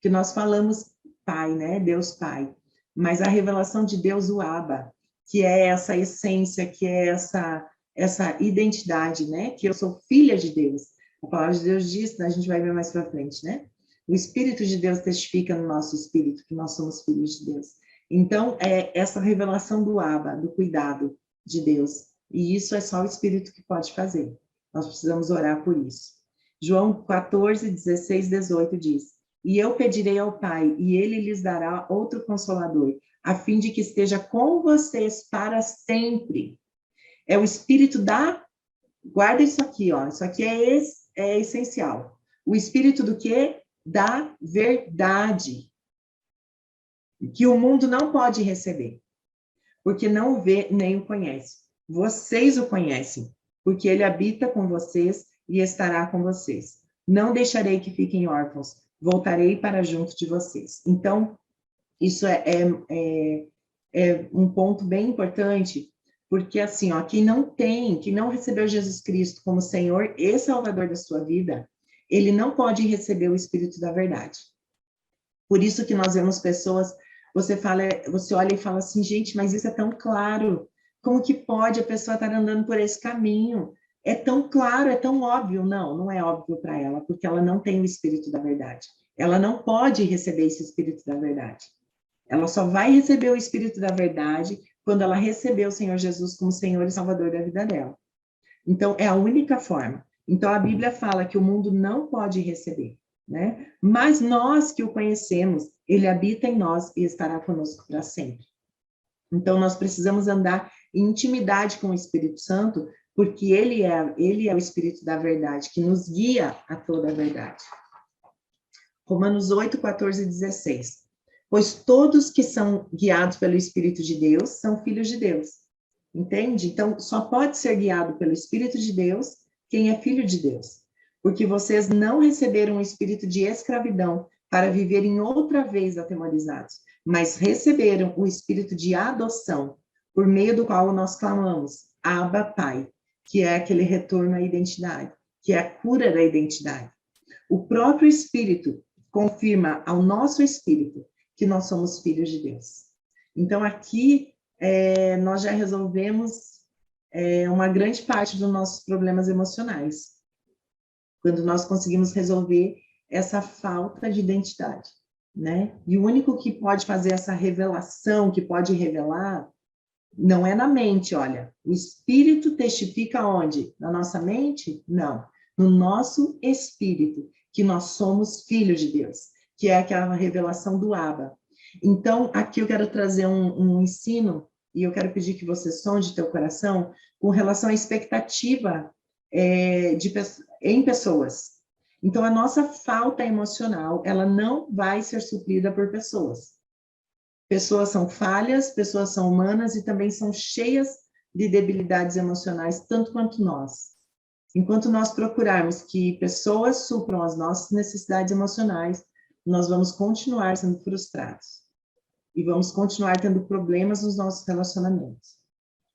Speaker 1: que nós falamos Pai, né? Deus Pai. Mas a revelação de Deus, o Abba, que é essa essência, que é essa identidade, né? Que eu sou filha de Deus. A palavra de Deus diz, né? A gente vai ver mais para frente, né? O Espírito de Deus testifica no nosso espírito que nós somos filhos de Deus. Então, é essa revelação do Abba, do cuidado de Deus. E isso é só o Espírito que pode fazer. Nós precisamos orar por isso. João 14, 16, 18 diz, e eu pedirei ao Pai, e ele lhes dará outro Consolador, a fim de que esteja com vocês para sempre. É o Espírito da... Guarda isso aqui, ó. Isso aqui é essencial. O Espírito do quê? Da verdade. Que o mundo não pode receber, porque não o vê nem o conhece. Vocês o conhecem, porque ele habita com vocês e estará com vocês. Não deixarei que fiquem órfãos, voltarei para junto de vocês. Então, isso é um ponto bem importante, porque assim, ó, quem não recebeu Jesus Cristo como Senhor e Salvador da sua vida, ele não pode receber o Espírito da verdade. Por isso que nós vemos pessoas, você olha e fala assim, gente, mas isso é tão claro, como que pode a pessoa estar andando por esse caminho? É tão claro, é tão óbvio. Não, não é óbvio para ela, porque ela não tem o Espírito da verdade. Ela não pode receber esse Espírito da verdade. Ela só vai receber o Espírito da verdade quando ela receber o Senhor Jesus como Senhor e Salvador da vida dela. Então, é a única forma. Então, a Bíblia fala que o mundo não pode receber, né? Mas nós que o conhecemos, ele habita em nós e estará conosco para sempre. Então, nós precisamos andar em intimidade com o Espírito Santo, porque ele é o Espírito da verdade, que nos guia a toda a verdade. Romanos 8, 14 e 16. Pois todos que são guiados pelo Espírito de Deus são filhos de Deus. Entende? Então, só pode ser guiado pelo Espírito de Deus quem é filho de Deus. Porque vocês não receberam um espírito de escravidão para viverem outra vez atemorizados, mas receberam o espírito de adoção, por meio do qual nós clamamos, Abba, Pai, que é aquele retorno à identidade, que é a cura da identidade. O próprio Espírito confirma ao nosso espírito que nós somos filhos de Deus. Então, aqui, nós já resolvemos uma grande parte dos nossos problemas emocionais, quando nós conseguimos resolver essa falta de identidade, né? E o único que pode fazer essa revelação, que pode revelar, Não é na mente, olha. O espírito testifica onde? Na nossa mente? Não. No nosso espírito, que nós somos filhos de Deus, que é aquela revelação do Abba. Então, aqui eu quero trazer um ensino, e eu quero pedir que você sonde teu coração com relação à expectativa em pessoas. Então, a nossa falta emocional, ela não vai ser suprida por pessoas. Pessoas são falhas, pessoas são humanas e também são cheias de debilidades emocionais, tanto quanto nós. Enquanto nós procurarmos que pessoas supram as nossas necessidades emocionais, nós vamos continuar sendo frustrados e vamos continuar tendo problemas nos nossos relacionamentos.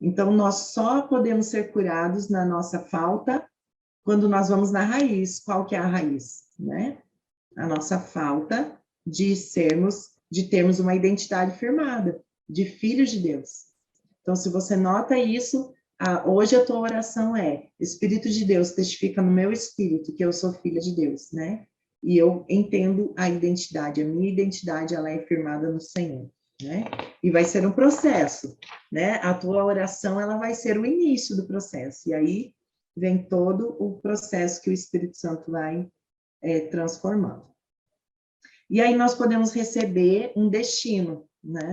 Speaker 1: Então, nós só podemos ser curados na nossa falta quando nós vamos na raiz. Qual que é a raiz, né? A nossa falta de termos uma identidade firmada, de filhos de Deus. Então, se você nota isso, hoje a tua oração é: Espírito de Deus testifica no meu espírito que eu sou filha de Deus, né? E eu entendo a identidade, a minha identidade, ela é firmada no Senhor, né? E vai ser um processo, né? A tua oração, ela vai ser o início do processo, e aí vem todo o processo que o Espírito Santo vai transformando. E aí nós podemos receber um destino, né?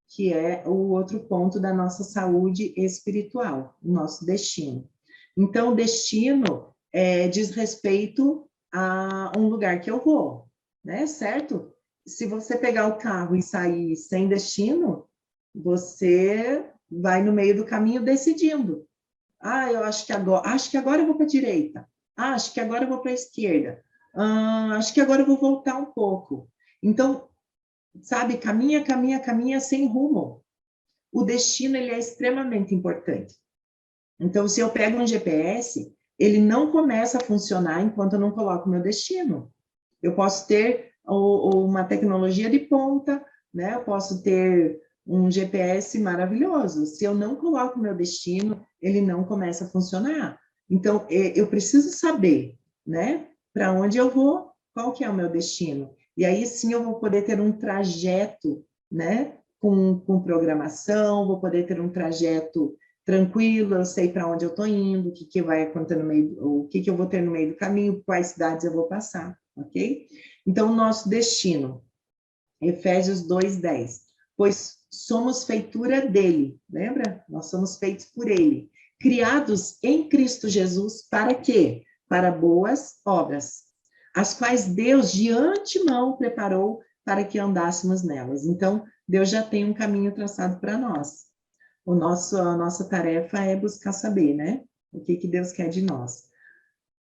Speaker 1: Que é o outro ponto da nossa saúde espiritual, o nosso destino. Então, o destino diz respeito a um lugar que eu vou, né? Certo? Se você pegar o carro e sair sem destino, você vai no meio do caminho decidindo. Ah, eu acho que agora eu vou para a direita. Ah, acho que agora eu vou para a esquerda. Acho que agora eu vou voltar um pouco. Então, sabe, caminha sem rumo. O destino, ele é extremamente importante. Então, se eu pego um GPS, ele não começa a funcionar enquanto eu não coloco o meu destino. Eu posso ter uma tecnologia de ponta, né? Eu posso ter um GPS maravilhoso. Se eu não coloco o meu destino, ele não começa a funcionar. Então, eu preciso saber, né? Para onde eu vou, qual que é o meu destino. E aí sim eu vou poder ter um trajeto, né? Com programação, vou poder ter um trajeto tranquilo, eu sei para onde eu estou indo, o que vai acontecer no meio, o que eu vou ter no meio do caminho, quais cidades eu vou passar, ok? Então, o nosso destino, Efésios 2:10, pois somos feitura dele, lembra? Nós somos feitos por ele, criados em Cristo Jesus, para quê? Para boas obras, as quais Deus de antemão preparou para que andássemos nelas. Então, Deus já tem um caminho traçado para nós. A nossa tarefa é buscar saber, né? O que Deus quer de nós.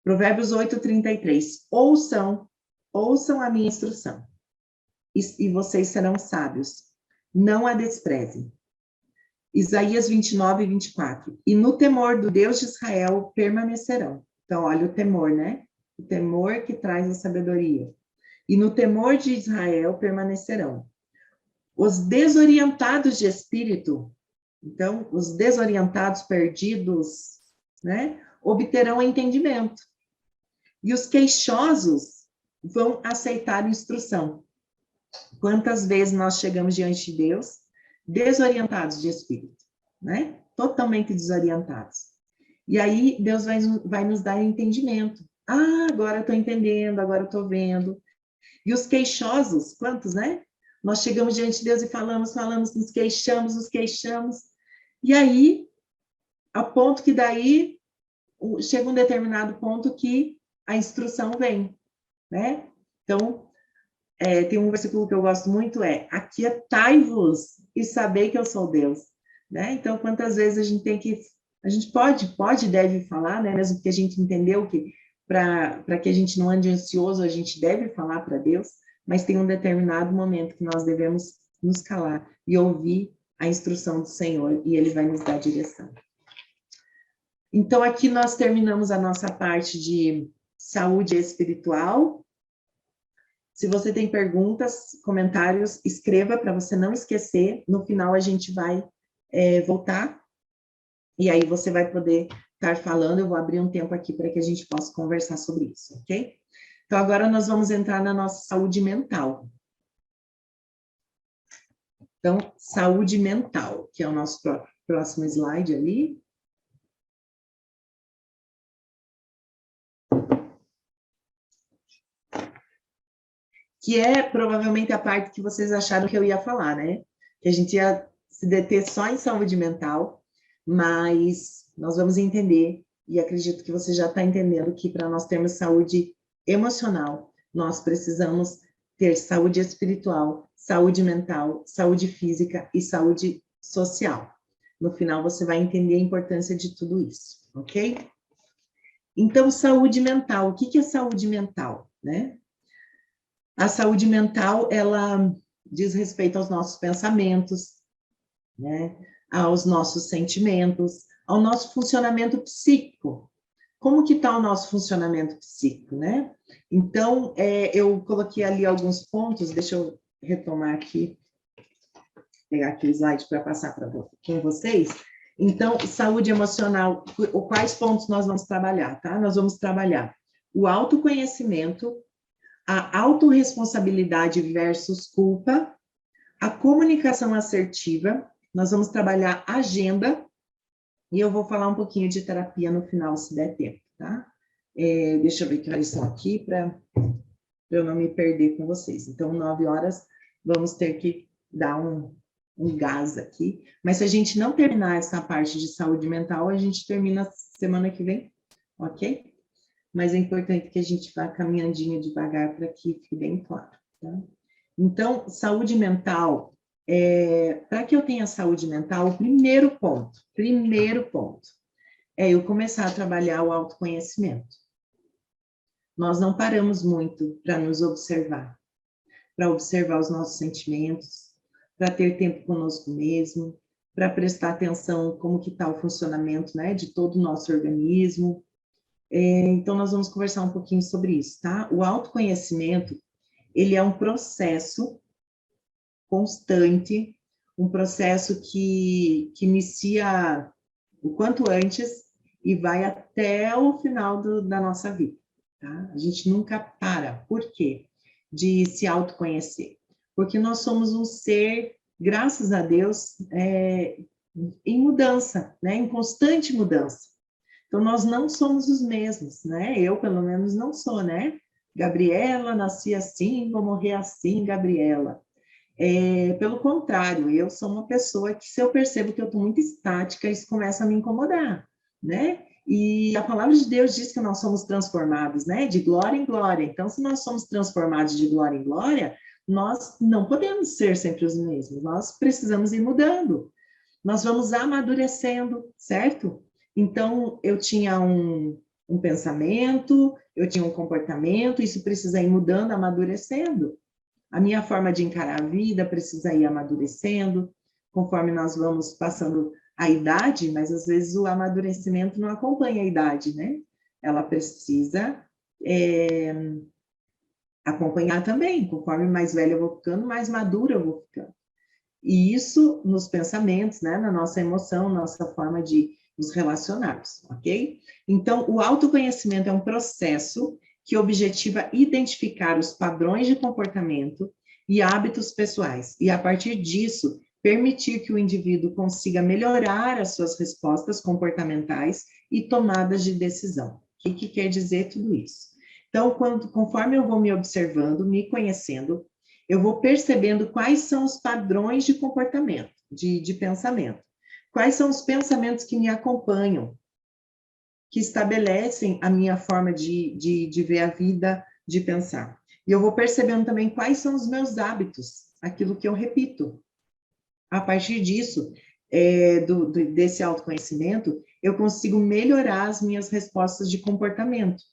Speaker 1: Provérbios 8:33. Ouçam a minha instrução, e vocês serão sábios. Não a desprezem. Isaías 29:24. E no temor do Deus de Israel permanecerão. Então, olha o temor, né? O temor que traz a sabedoria. E no temor de Israel permanecerão. Os desorientados de espírito, então, os desorientados, perdidos, né, obterão entendimento. E os queixosos vão aceitar instrução. Quantas vezes nós chegamos diante de Deus desorientados de espírito, né? Totalmente desorientados. E aí Deus vai nos dar entendimento. Ah, agora eu estou entendendo, agora eu estou vendo. E os queixosos, quantos, né? Nós chegamos diante de Deus e falamos, nos queixamos. E aí, a ponto que daí chega um determinado ponto que a instrução vem, né? Então, tem um versículo que eu gosto muito, aquietai-vos e sabei que eu sou Deus, né? Então, quantas vezes a gente pode e deve falar, né? Mesmo que a gente entendeu que para que a gente não ande ansioso, a gente deve falar para Deus, mas tem um determinado momento que nós devemos nos calar e ouvir a instrução do Senhor, e Ele vai nos dar direção. Então, aqui nós terminamos a nossa parte de saúde espiritual. Se você tem perguntas, comentários, escreva para você não esquecer. No final, a gente vai voltar, e aí você vai poder estar falando. Eu vou abrir um tempo aqui para que a gente possa conversar sobre isso, ok? Então, agora nós vamos entrar na nossa saúde mental. Então, saúde mental, que é o nosso próximo slide ali. Que é provavelmente a parte que vocês acharam que eu ia falar, né? Que a gente ia se deter só em saúde mental, mas nós vamos entender, e acredito que você já está entendendo, que para nós termos saúde emocional, nós precisamos ter saúde espiritual, saúde mental, saúde física e saúde social. No final, você vai entender a importância de tudo isso, ok? Então, saúde mental. O que é saúde mental, né? A saúde mental, ela diz respeito aos nossos pensamentos, né? Aos nossos sentimentos, ao nosso funcionamento psíquico. Como que está o nosso funcionamento psíquico, né? Então, eu coloquei ali alguns pontos, deixa eu retomar aqui, pegar aqui o slide para passar para vocês. Então, saúde emocional, quais pontos nós vamos trabalhar, tá? Nós vamos trabalhar o autoconhecimento, a autorresponsabilidade versus culpa, a comunicação assertiva, nós vamos trabalhar agenda, e eu vou falar um pouquinho de terapia no final, se der tempo, tá? Deixa eu ver que horas são aqui, para eu não me perder com vocês. Então, 9 horas, vamos ter que dar um gás aqui, mas se a gente não terminar essa parte de saúde mental, a gente termina semana que vem, ok? Mas é importante que a gente vá caminhandinho devagar para que fique bem claro. Tá? Então, saúde mental, para que eu tenha saúde mental, o primeiro ponto, é eu começar a trabalhar o autoconhecimento. Nós não paramos muito para nos observar, para observar os nossos sentimentos, para ter tempo conosco mesmo, para prestar atenção como que está o funcionamento, né, de todo o nosso organismo. Então, nós vamos conversar um pouquinho sobre isso, tá? O autoconhecimento, ele é um processo constante, um processo que inicia o quanto antes e vai até o final da nossa vida, tá? A gente nunca para. Por quê? De se autoconhecer. Porque nós somos um ser, graças a Deus, em mudança, né? Em constante mudança. Então, nós não somos os mesmos, né? Eu, pelo menos, não sou, né? Gabriela, nasci assim, vou morrer assim, Gabriela. Pelo contrário, eu sou uma pessoa que, se eu percebo que eu estou muito estática, isso começa a me incomodar, né? E a palavra de Deus diz que nós somos transformados, né? De glória em glória. Então, se nós somos transformados de glória em glória, nós não podemos ser sempre os mesmos, nós precisamos ir mudando. Nós vamos amadurecendo, certo? Então, eu tinha um pensamento, eu tinha um comportamento, isso precisa ir mudando, amadurecendo. A minha forma de encarar a vida precisa ir amadurecendo, conforme nós vamos passando a idade, mas às vezes o amadurecimento não acompanha a idade, né? Ela precisa acompanhar também, conforme mais velha eu vou ficando, mais madura eu vou ficando. E isso nos pensamentos, né, na nossa emoção, nossa forma de nos relacionarmos, ok? Então, o autoconhecimento é um processo que objetiva identificar os padrões de comportamento e hábitos pessoais, e a partir disso, permitir que o indivíduo consiga melhorar as suas respostas comportamentais e tomadas de decisão. O que quer dizer tudo isso? Então, conforme eu vou me observando, me conhecendo, eu vou percebendo quais são os padrões de comportamento, de pensamento. Quais são os pensamentos que me acompanham, que estabelecem a minha forma de ver a vida, de pensar. E eu vou percebendo também quais são os meus hábitos, aquilo que eu repito. A partir disso, desse autoconhecimento, eu consigo melhorar as minhas respostas de comportamento.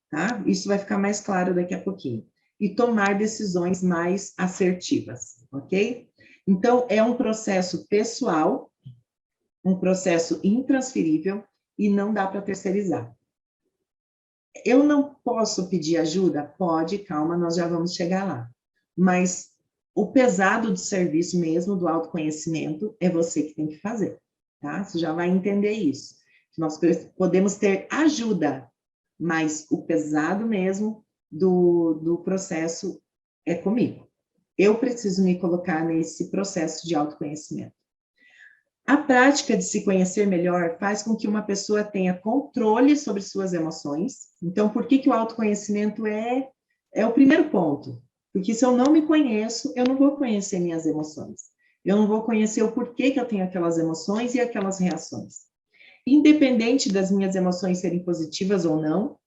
Speaker 1: Tá? Isso vai ficar mais claro daqui a pouquinho. E tomar decisões mais assertivas, ok? Então, é um processo pessoal, um processo intransferível e não dá para terceirizar. Eu não posso pedir ajuda? Pode, calma, nós já vamos chegar lá. Mas o pesado do serviço mesmo, do autoconhecimento, é você que tem que fazer, tá? Você já vai entender isso. Nós podemos ter ajuda, mas o pesado mesmo do processo é comigo, eu preciso me colocar nesse processo de autoconhecimento. A prática de se conhecer melhor faz com que uma pessoa tenha controle sobre suas emoções. Então, por que o autoconhecimento é o primeiro ponto? Porque se eu não me conheço, eu não vou conhecer minhas emoções. Eu não vou conhecer o porquê que eu tenho aquelas emoções e aquelas reações. Independente das minhas emoções serem positivas ou não,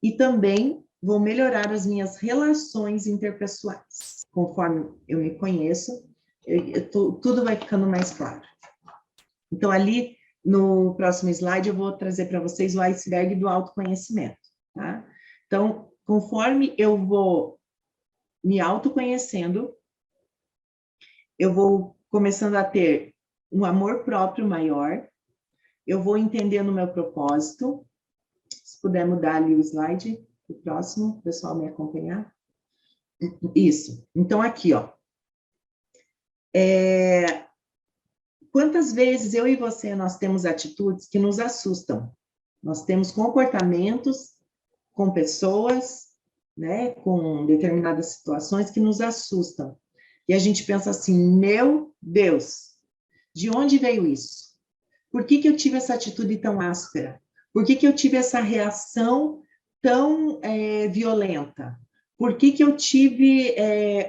Speaker 1: e também vou melhorar as minhas relações interpessoais. Conforme eu me conheço, tudo vai ficando mais claro. Então, ali, no próximo slide, eu vou trazer para vocês o iceberg do autoconhecimento, tá? Então, conforme eu vou me autoconhecendo, eu vou começando a ter um amor próprio maior, eu vou entendendo o meu propósito. Se puder mudar ali o slide, o próximo, o pessoal me acompanhar. Isso. Então, aqui, ó. Quantas vezes eu e você, nós temos atitudes que nos assustam? Nós temos comportamentos com pessoas, né, com determinadas situações que nos assustam. E a gente pensa assim, meu Deus, de onde veio isso? Por que eu tive essa atitude tão áspera? Por que eu tive essa reação tão violenta? Por que eu tive,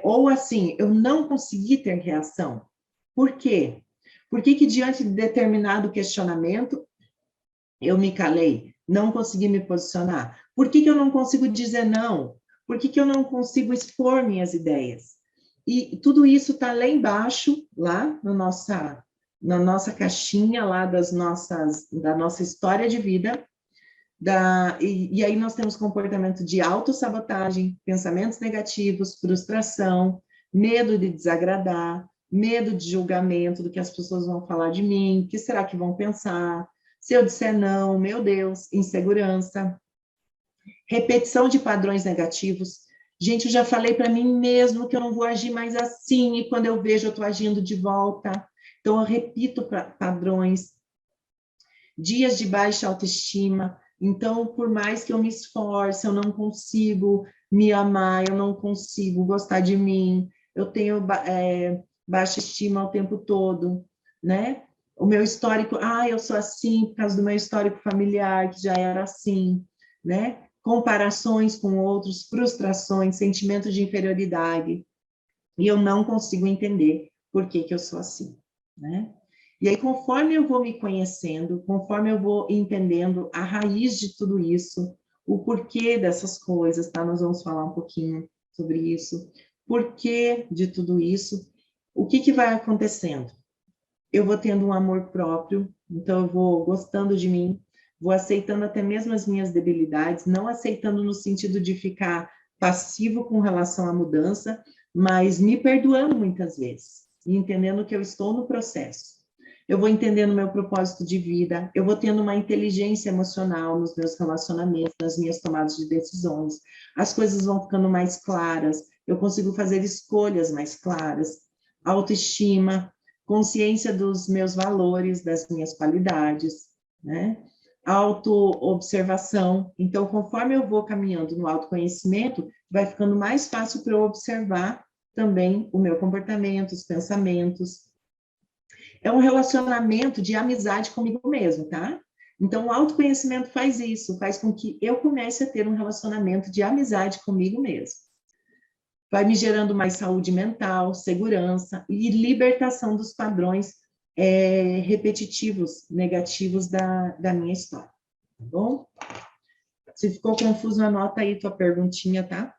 Speaker 1: ou assim, eu não consegui ter reação? Por quê? Por que diante de determinado questionamento, eu me calei, não consegui me posicionar? Por que eu não consigo dizer não? Por que eu não consigo expor minhas ideias? E tudo isso está lá embaixo, lá na nossa caixinha, lá da nossa história de vida. E aí nós temos comportamento de autossabotagem, pensamentos negativos, frustração, medo de desagradar, medo de julgamento, do que as pessoas vão falar de mim, o que será que vão pensar? Se eu disser não, meu Deus, insegurança, repetição de padrões negativos. Gente, eu já falei para mim mesmo que eu não vou agir mais assim, e quando eu vejo, eu estou agindo de volta. Então, eu repito padrões, dias de baixa autoestima. Então, por mais que eu me esforce, eu não consigo me amar, eu não consigo gostar de mim, eu tenho baixa estima o tempo todo, né? O meu histórico, eu sou assim por causa do meu histórico familiar, que já era assim, né? Comparações com outros, frustrações, sentimento de inferioridade, e eu não consigo entender por que eu sou assim, né? E aí, conforme eu vou me conhecendo, conforme eu vou entendendo a raiz de tudo isso, o porquê dessas coisas, tá? Nós vamos falar um pouquinho sobre isso. Porquê de tudo isso? O que vai acontecendo? Eu vou tendo um amor próprio, então eu vou gostando de mim, vou aceitando até mesmo as minhas debilidades, não aceitando no sentido de ficar passivo com relação à mudança, mas me perdoando muitas vezes e entendendo que eu estou no processo. Eu vou entendendo meu propósito de vida, eu vou tendo uma inteligência emocional nos meus relacionamentos, nas minhas tomadas de decisões, as coisas vão ficando mais claras, eu consigo fazer escolhas mais claras, autoestima, consciência dos meus valores, das minhas qualidades, né? Autoobservação. Então, conforme eu vou caminhando no autoconhecimento, vai ficando mais fácil para eu observar também o meu comportamento, os pensamentos. É um relacionamento de amizade comigo mesmo, tá? Então, o autoconhecimento faz isso, faz com que eu comece a ter um relacionamento de amizade comigo mesmo. Vai me gerando mais saúde mental, segurança e libertação dos padrões repetitivos, negativos da minha história, tá bom? Se ficou confuso, anota aí tua perguntinha, tá?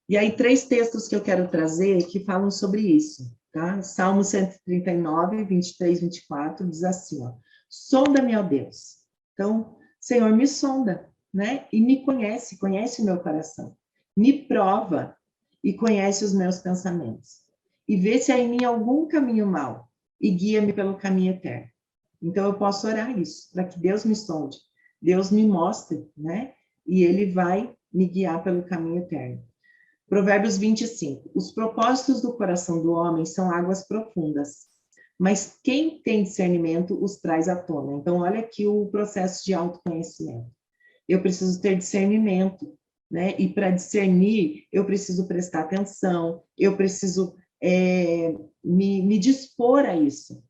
Speaker 1: E aí, 3 textos que eu quero trazer que falam sobre isso, tá? Salmo 139, 23, 24, diz assim, ó, sonda-me, ó Deus. Então, Senhor, me sonda, né? E me conhece, conhece o meu coração. Me prova e conhece os meus pensamentos. E vê se há em mim algum caminho mau e guia-me pelo caminho eterno. Então, eu posso orar isso, para que Deus me sonde, Deus me mostre, né? E Ele vai me guiar pelo caminho eterno. Provérbios 25. Os propósitos do coração do homem são águas profundas, mas quem tem discernimento os traz à tona. Então, olha aqui o processo de autoconhecimento. Eu preciso ter discernimento, né? E para discernir, eu preciso prestar atenção, eu preciso me dispor a isso,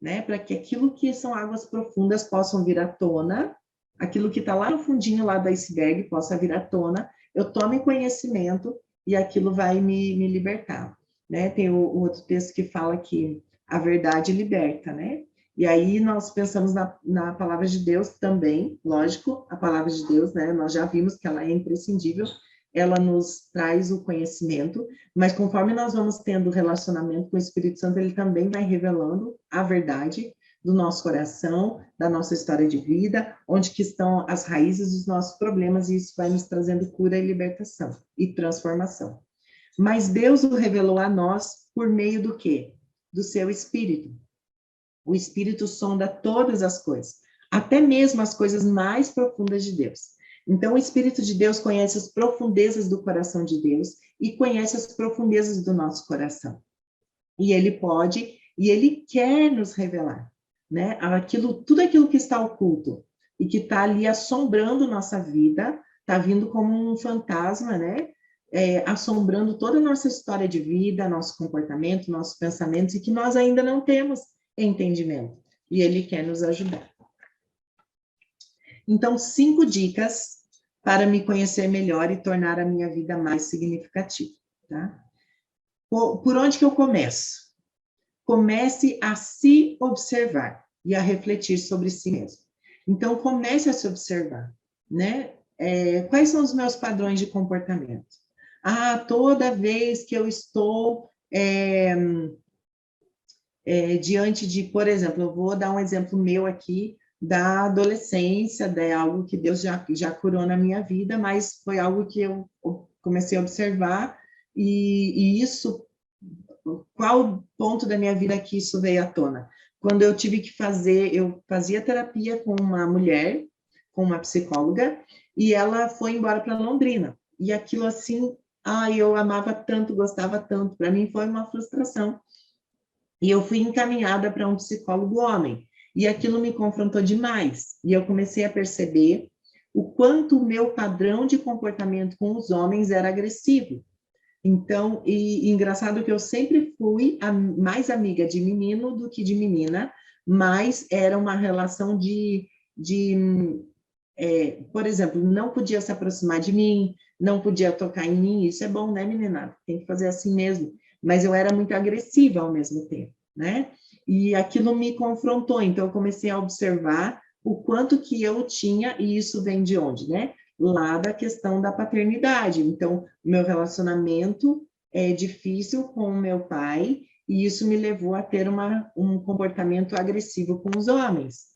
Speaker 1: né? Para que aquilo que são águas profundas possam vir à tona, aquilo que está lá no fundinho lá do iceberg possa vir à tona, eu tome conhecimento e aquilo vai me libertar, né? Tem o outro texto que fala que a verdade liberta, né? E aí nós pensamos na palavra de Deus também, lógico, a palavra de Deus, né? Nós já vimos que ela é imprescindível, ela nos traz o conhecimento, mas conforme nós vamos tendo relacionamento com o Espírito Santo, ele também vai revelando a verdade do nosso coração, da nossa história de vida, onde que estão as raízes dos nossos problemas, e isso vai nos trazendo cura e libertação e transformação. Mas Deus o revelou a nós por meio do quê? Do seu Espírito. O Espírito sonda todas as coisas, até mesmo as coisas mais profundas de Deus. Então, o Espírito de Deus conhece as profundezas do coração de Deus e conhece as profundezas do nosso coração. E ele pode, e ele quer nos revelar, né? Tudo aquilo que está oculto e que está ali assombrando nossa vida, está vindo como um fantasma, né? Assombrando toda a nossa história de vida, nosso comportamento, nossos pensamentos, e que nós ainda não temos entendimento. E ele quer nos ajudar. Então, 5 dicas para me conhecer melhor e tornar a minha vida mais significativa, tá? Por onde que eu começo? Comece a se observar e a refletir sobre si mesmo. Então, comece a se observar, né? Quais são os meus padrões de comportamento? Toda vez que eu estou diante de, por exemplo, eu vou dar um exemplo meu aqui da adolescência, de algo que Deus já curou na minha vida, mas foi algo que eu comecei a observar, e isso, qual ponto da minha vida que isso veio à tona? Quando eu tive que eu fazia terapia com uma mulher, com uma psicóloga, e ela foi embora para Londrina, e aquilo assim, eu amava tanto, gostava tanto, para mim foi uma frustração. E eu fui encaminhada para um psicólogo homem, e aquilo me confrontou demais, e eu comecei a perceber o quanto o meu padrão de comportamento com os homens era agressivo. Então, e engraçado que eu sempre fui mais amiga de menino do que de menina, mas era uma relação por exemplo, não podia se aproximar de mim, não podia tocar em mim, isso é bom, né, menina? Tem que fazer assim mesmo. Mas eu era muito agressiva ao mesmo tempo, né? E aquilo me confrontou, então eu comecei a observar o quanto que eu tinha, e isso vem de onde, né? Lá da questão da paternidade. Então, o meu relacionamento é difícil com o meu pai, e isso me levou a ter um comportamento agressivo com os homens.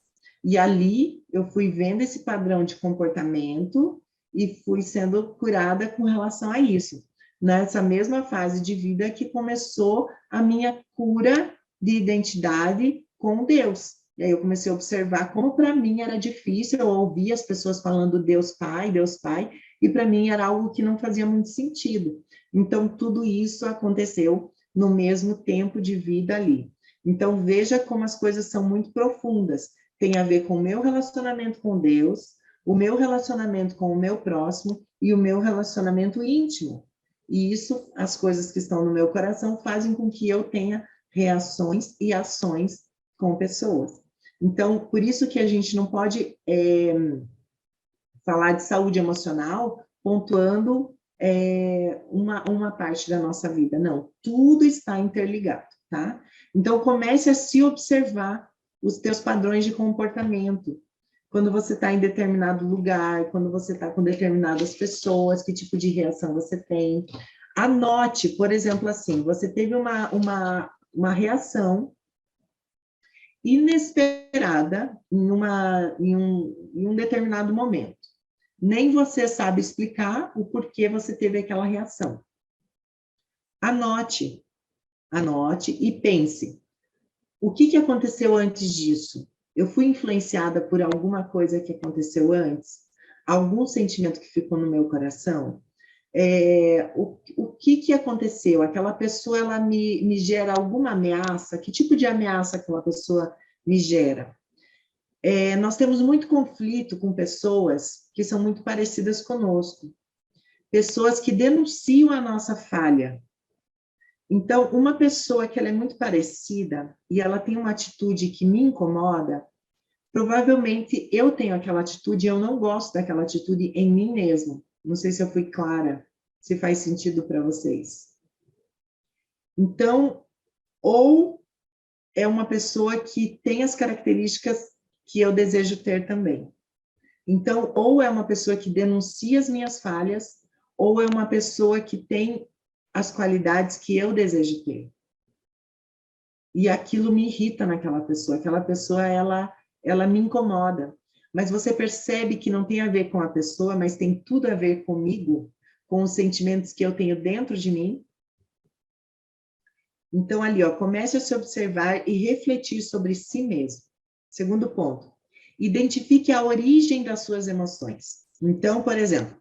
Speaker 1: E ali eu fui vendo esse padrão de comportamento e fui sendo curada com relação a isso. Nessa mesma fase de vida que começou a minha cura de identidade com Deus. E aí eu comecei a observar como para mim era difícil, eu ouvia as pessoas falando Deus Pai, e para mim era algo que não fazia muito sentido. Então, tudo isso aconteceu no mesmo tempo de vida ali. Então, veja como as coisas são muito profundas. Tem a ver com o meu relacionamento com Deus, o meu relacionamento com o meu próximo e o meu relacionamento íntimo. E isso, as coisas que estão no meu coração, fazem com que eu tenha reações e ações com pessoas. Então, por isso que a gente não pode falar de saúde emocional pontuando uma parte da nossa vida. Não, tudo está interligado, tá? Então, comece a se observar os teus padrões de comportamento. Quando você está em determinado lugar, quando você está com determinadas pessoas, que tipo de reação você tem. Anote, por exemplo, assim, você teve uma reação inesperada em um determinado momento. Nem você sabe explicar o porquê você teve aquela reação. Anote e pense. O que aconteceu antes disso? Eu fui influenciada por alguma coisa que aconteceu antes? Algum sentimento que ficou no meu coração? O que aconteceu? Aquela pessoa, ela me gera alguma ameaça? Que tipo de ameaça aquela pessoa me gera? Nós temos muito conflito com pessoas que são muito parecidas conosco. pessoas que denunciam a nossa falha. Então, uma pessoa que ela é muito parecida e ela tem uma atitude que me incomoda, provavelmente eu tenho aquela atitude e eu não gosto daquela atitude em mim mesmo. Não sei se eu fui clara, se faz sentido para vocês. Então, ou é uma pessoa que tem as características que eu desejo ter também. Então, ou é uma pessoa que denuncia as minhas falhas, ou é uma pessoa que tem as qualidades que eu desejo ter. E aquilo me irrita naquela pessoa. Aquela pessoa, ela me incomoda. Mas você percebe que não tem a ver com a pessoa, mas tem tudo a ver comigo, com os sentimentos que eu tenho dentro de mim. Então, ali, ó, comece a se observar e refletir sobre si mesmo. Segundo ponto, identifique a origem das suas emoções. Então, por exemplo,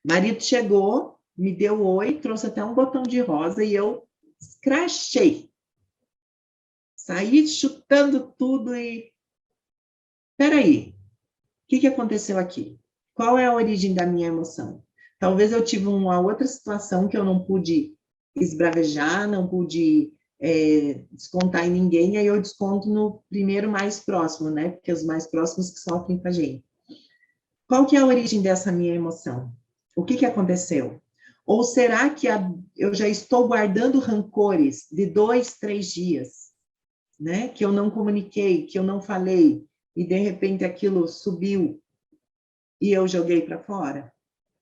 Speaker 1: marido chegou, me deu oi, trouxe até um botão de rosa e eu escrachei. Saí chutando tudo e... Peraí, o que aconteceu aqui? Qual é a origem da minha emoção? Talvez eu tive uma outra situação que eu não pude esbravejar, não pude descontar em ninguém, e aí eu desconto no primeiro mais próximo, né? Porque os mais próximos que sofrem com a gente. Qual que é a origem dessa minha emoção? O que aconteceu? Ou será que eu já estou guardando rancores de 2, 3 dias, né? Que eu não comuniquei, que eu não falei, e de repente aquilo subiu e eu joguei para fora,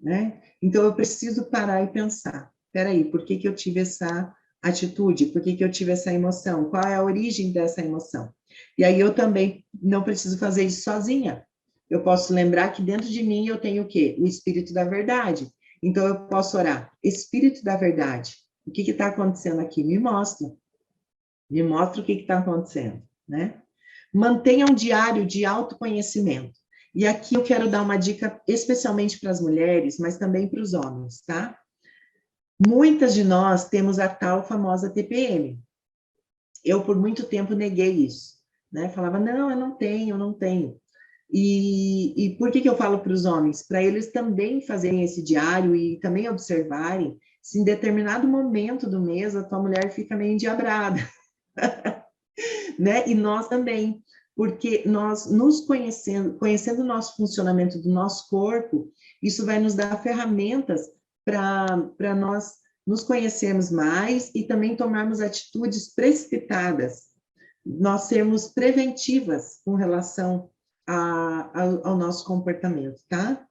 Speaker 1: né? Então eu preciso parar e pensar, peraí, por que eu tive essa atitude? Por que eu tive essa emoção? Qual é a origem dessa emoção? E aí eu também não preciso fazer isso sozinha. Eu posso lembrar que dentro de mim eu tenho o quê? O Espírito da Verdade. Então eu posso orar, Espírito da Verdade, o que está acontecendo aqui? Me mostra o que está acontecendo, né? Mantenha um diário de autoconhecimento. E aqui eu quero dar uma dica especialmente para as mulheres, mas também para os homens, tá? Muitas de nós temos a tal famosa TPM. Eu, por muito tempo, neguei isso, né? Falava, não, eu não tenho, eu não tenho. E por que eu falo para os homens? Para eles também fazerem esse diário e também observarem se em determinado momento do mês a tua mulher fica meio endiabrada. Né? E nós também, porque nós nos conhecendo o nosso funcionamento do nosso corpo, isso vai nos dar ferramentas para nós nos conhecermos mais e também tomarmos atitudes precipitadas, nós sermos preventivas com relação ao nosso comportamento, tá?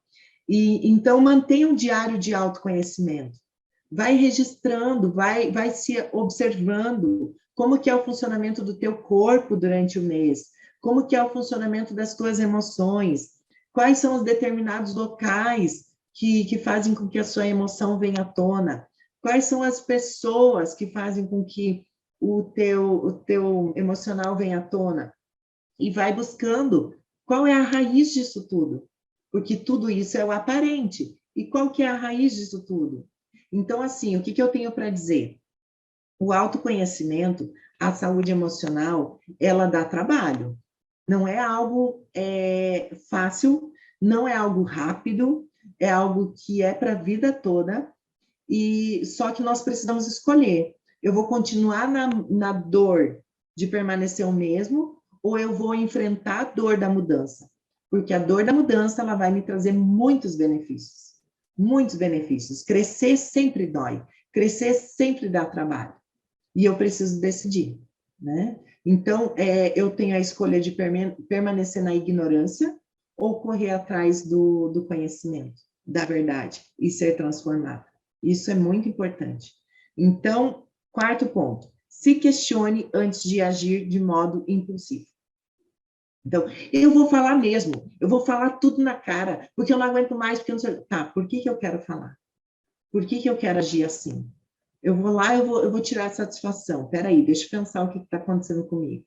Speaker 1: E então mantenha um diário de autoconhecimento. Vai registrando, vai se observando como que é o funcionamento do teu corpo durante o mês, como que é o funcionamento das tuas emoções, quais são os determinados locais que fazem com que a sua emoção venha à tona, quais são as pessoas que fazem com que o teu emocional venha à tona, e vai buscando qual é a raiz disso tudo, porque tudo isso é o aparente, e qual que é a raiz disso tudo? Então, assim, o que eu tenho para dizer? O autoconhecimento, a saúde emocional, ela dá trabalho. Não é algo fácil, não é algo rápido, é algo que é para a vida toda, e só que nós precisamos escolher. Eu vou continuar na dor de permanecer o mesmo, ou eu vou enfrentar a dor da mudança? Porque a dor da mudança, ela vai me trazer muitos benefícios. Muitos benefícios. Crescer sempre dói. Crescer sempre dá trabalho. E eu preciso decidir, né? Então, eu tenho a escolha de permanecer na ignorância ou correr atrás do conhecimento, da verdade, e ser transformado. Isso é muito importante. Então, quarto ponto, se questione antes de agir de modo impulsivo. Então, eu vou falar mesmo, eu vou falar tudo na cara, porque eu não aguento mais, porque eu não sei... Tá, por que eu quero falar? Por que eu quero agir assim? Eu vou lá, eu vou tirar a satisfação. Peraí, deixa eu pensar o que está acontecendo comigo,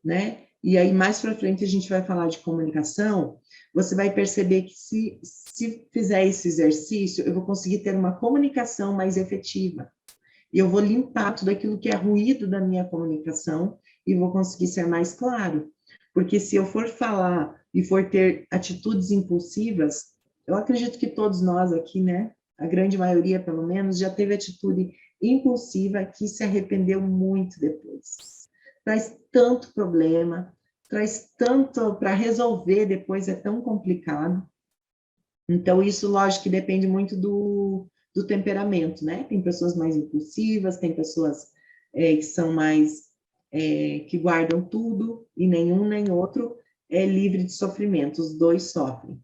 Speaker 1: né? E aí, mais para frente, a gente vai falar de comunicação, você vai perceber que se fizer esse exercício, eu vou conseguir ter uma comunicação mais efetiva. E eu vou limpar tudo aquilo que é ruído da minha comunicação e vou conseguir ser mais claro. Porque se eu for falar e for ter atitudes impulsivas, eu acredito que todos nós aqui, né, a grande maioria, pelo menos, já teve atitude impulsiva que se arrependeu muito depois. Traz tanto problema, traz tanto para resolver depois, é tão complicado. Então, isso, lógico, que depende muito do temperamento, né? Tem pessoas mais impulsivas, tem pessoas que são mais, que guardam tudo, e nenhum nem outro é livre de sofrimento, os dois sofrem.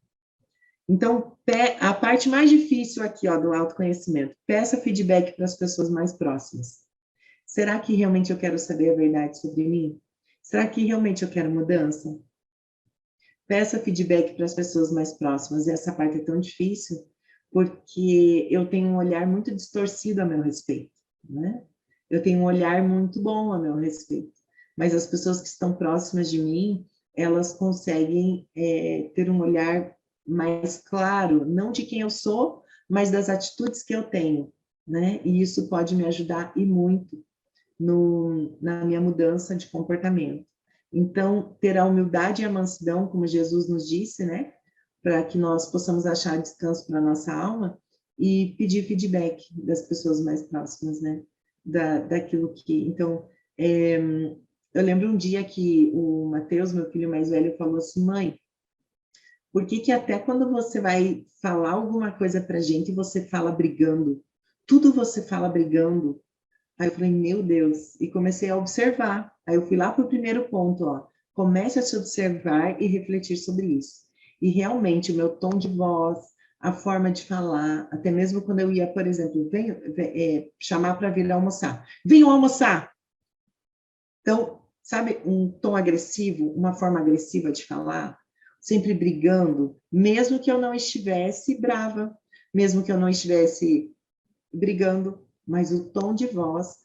Speaker 1: Então, a parte mais difícil aqui, ó, do autoconhecimento, peça feedback para as pessoas mais próximas. Será que realmente eu quero saber a verdade sobre mim? Será que realmente eu quero mudança? Peça feedback para as pessoas mais próximas, e essa parte é tão difícil, porque eu tenho um olhar muito distorcido a meu respeito, né? Eu tenho um olhar muito bom a meu respeito, mas as pessoas que estão próximas de mim, elas conseguem ter um olhar mais claro, não de quem eu sou, mas das atitudes que eu tenho, né? E isso pode me ajudar e muito na minha mudança de comportamento. Então, ter a humildade e a mansidão, como Jesus nos disse, né? Para que nós possamos achar descanso para a nossa alma e pedir feedback das pessoas mais próximas, né? Daquilo que... Então, eu lembro um dia que o Mateus, meu filho mais velho, falou assim, mãe, por que que até quando você vai falar alguma coisa para a gente, você fala brigando? Tudo você fala brigando. Aí eu falei, meu Deus, e comecei a observar. Aí eu fui lá para o primeiro ponto, ó. Comece a se observar e refletir sobre isso. E realmente, o meu tom de voz, a forma de falar, até mesmo quando eu ia, por exemplo, chamar para vir almoçar. Venham almoçar! Então, sabe, um tom agressivo, uma forma agressiva de falar, sempre brigando, mesmo que eu não estivesse brava, mesmo que eu não estivesse brigando, mas o tom de voz,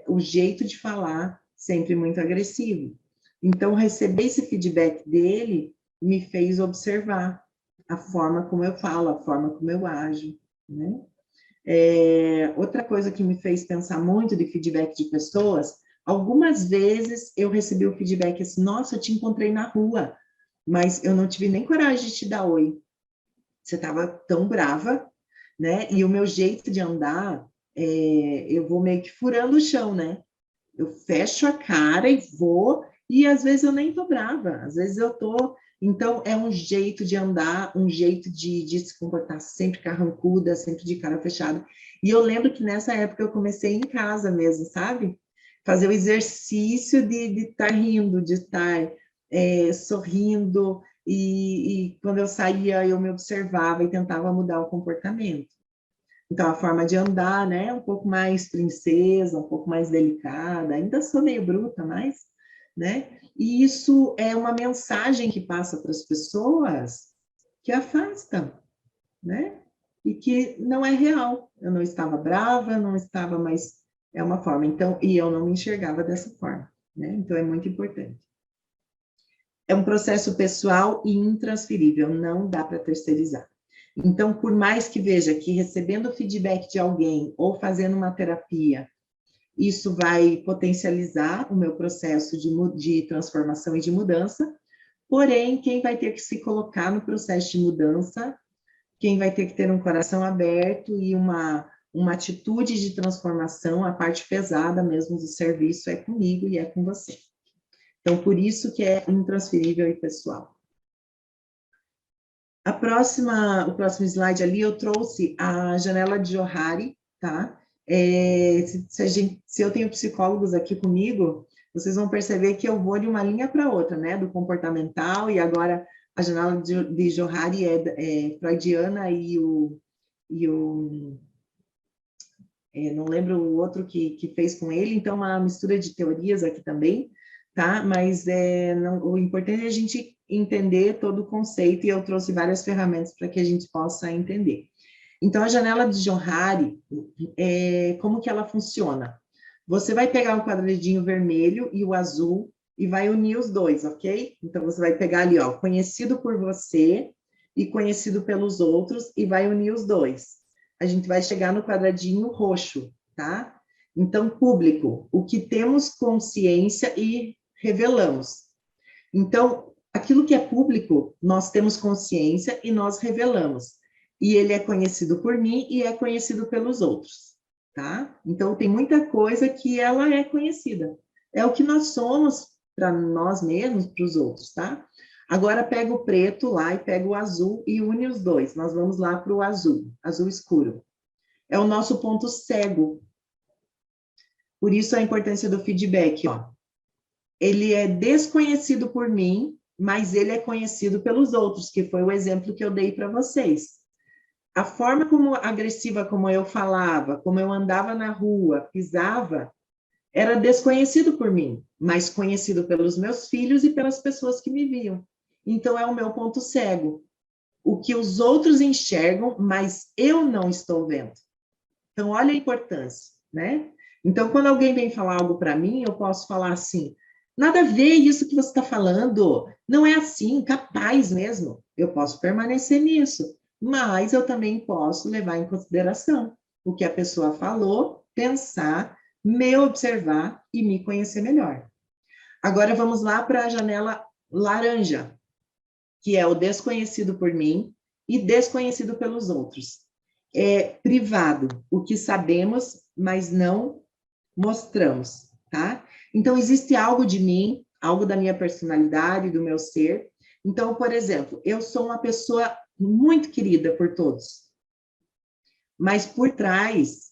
Speaker 1: o jeito de falar, sempre muito agressivo. Então, receber esse feedback dele me fez observar a forma como eu falo, a forma como eu ajo, né? Outra coisa que me fez pensar muito de feedback de pessoas, algumas vezes eu recebi o feedback assim, nossa, eu te encontrei na rua, mas eu não tive nem coragem de te dar oi. Você estava tão brava, né? E o meu jeito de andar, eu vou meio que furando o chão, né? Eu fecho a cara e vou, e às vezes eu nem tô brava, às vezes eu tô. Então, é um jeito de andar, um jeito de se comportar sempre carrancuda, sempre de cara fechada. E eu lembro que nessa época eu comecei em casa mesmo, sabe? Fazer o exercício de estar rindo, de estar sorrindo, e quando eu saía, eu me observava e tentava mudar o comportamento. Então, a forma de andar, né, um pouco mais princesa, um pouco mais delicada, ainda sou meio bruta, mas, né, e isso é uma mensagem que passa para as pessoas que afastam, né, e que não é real. Eu não estava brava, não estava, mas é uma forma. Então, e eu não me enxergava dessa forma, né, então é muito importante. É um processo pessoal e intransferível, não dá para terceirizar. Então, por mais que veja que recebendo feedback de alguém ou fazendo uma terapia, isso vai potencializar o meu processo de transformação e de mudança, porém, quem vai ter que se colocar no processo de mudança, quem vai ter que ter um coração aberto e uma atitude de transformação, a parte pesada mesmo do serviço é comigo e é com você. Então, por isso que é intransferível e pessoal. O próximo slide ali, eu trouxe a janela de Johari, tá? Se eu tenho psicólogos aqui comigo, vocês vão perceber que eu vou de uma linha para outra, né? Do comportamental, e agora a janela de Johari é freudiana não lembro o outro que fez com ele, então uma mistura de teorias aqui também, tá? Mas o importante é a gente entender todo o conceito, e eu trouxe várias ferramentas para que a gente possa entender. Então, a janela de Johari, como que ela funciona? Você vai pegar um quadradinho vermelho e o azul e vai unir os dois, ok? Então, você vai pegar ali, ó, conhecido por você e conhecido pelos outros, e vai unir os dois. A gente vai chegar no quadradinho roxo, tá? Então, público, o que temos consciência e revelamos. Então, Aquilo que é público, nós temos consciência e nós revelamos. E ele é conhecido por mim e é conhecido pelos outros, tá? Então, tem muita coisa que ela é conhecida. É o que nós somos para nós mesmos, para os outros, tá? Agora, pega o preto lá e pega o azul e une os dois. Nós vamos lá para o azul, azul escuro. É o nosso ponto cego. Por isso, a importância do feedback, ó. Ele é desconhecido por mim, mas ele é conhecido pelos outros, que foi o exemplo que eu dei para vocês. A forma como agressiva como eu falava, como eu andava na rua, pisava, era desconhecido por mim, mas conhecido pelos meus filhos e pelas pessoas que me viam. Então é o meu ponto cego. O que os outros enxergam, mas eu não estou vendo. Então olha a importância, né? Então quando alguém vem falar algo para mim, eu posso falar assim: nada a ver isso que você está falando, não é assim, capaz mesmo. Eu posso permanecer nisso, mas eu também posso levar em consideração o que a pessoa falou, pensar, me observar e me conhecer melhor. Agora vamos lá para a janela laranja, que é o desconhecido por mim e desconhecido pelos outros. É privado, o que sabemos, mas não mostramos, tá? Então, existe algo de mim, algo da minha personalidade, do meu ser. Então, por exemplo, eu sou uma pessoa muito querida por todos, mas por trás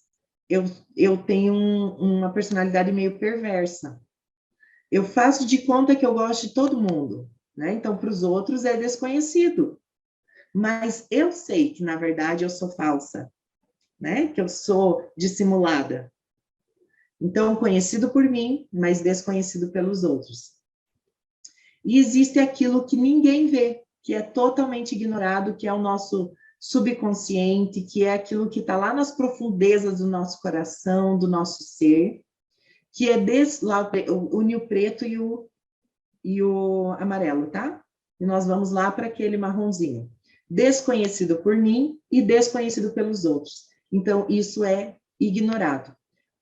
Speaker 1: eu tenho uma personalidade meio perversa. Eu faço de conta que eu gosto de todo mundo, né? Então, para os outros é desconhecido, mas eu sei que, na verdade, eu sou falsa, né? Que eu sou dissimulada. Então, conhecido por mim, mas desconhecido pelos outros. E existe aquilo que ninguém vê, que é totalmente ignorado, que é o nosso subconsciente, que é aquilo que está lá nas profundezas do nosso coração, do nosso ser, que é lá, une o preto e o amarelo, tá? E nós vamos lá para aquele marronzinho. Desconhecido por mim e desconhecido pelos outros. Então, isso é ignorado.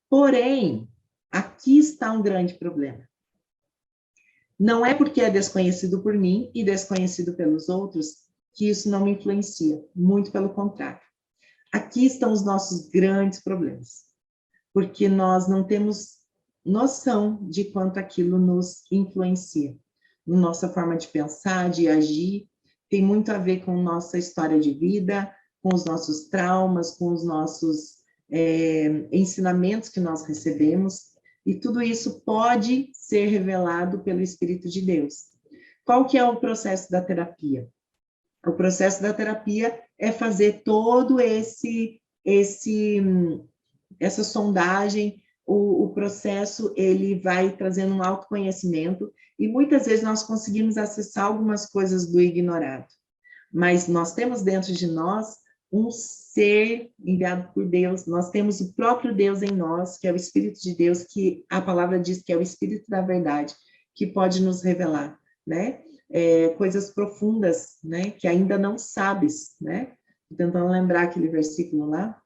Speaker 1: Porém, aqui está um grande problema. Não é porque é desconhecido por mim e desconhecido pelos outros que isso não me influencia, muito pelo contrário. Aqui estão os nossos grandes problemas, porque nós não temos noção de quanto aquilo nos influencia. Nossa forma de pensar, de agir, tem muito a ver com nossa história de vida, com os nossos traumas, com os nossos ensinamentos que nós recebemos, e tudo isso pode ser revelado pelo Espírito de Deus. Qual que é o processo da terapia? O processo da terapia é fazer todo essa sondagem, o processo ele vai trazendo um autoconhecimento e muitas vezes nós conseguimos acessar algumas coisas do ignorado, mas nós temos dentro de nós um ser enviado por Deus, nós temos o próprio Deus em nós, que é o Espírito de Deus, que a palavra diz que é o Espírito da verdade, que pode nos revelar, né? Coisas profundas, né? Que ainda não sabes, né? Tentando lembrar aquele versículo lá.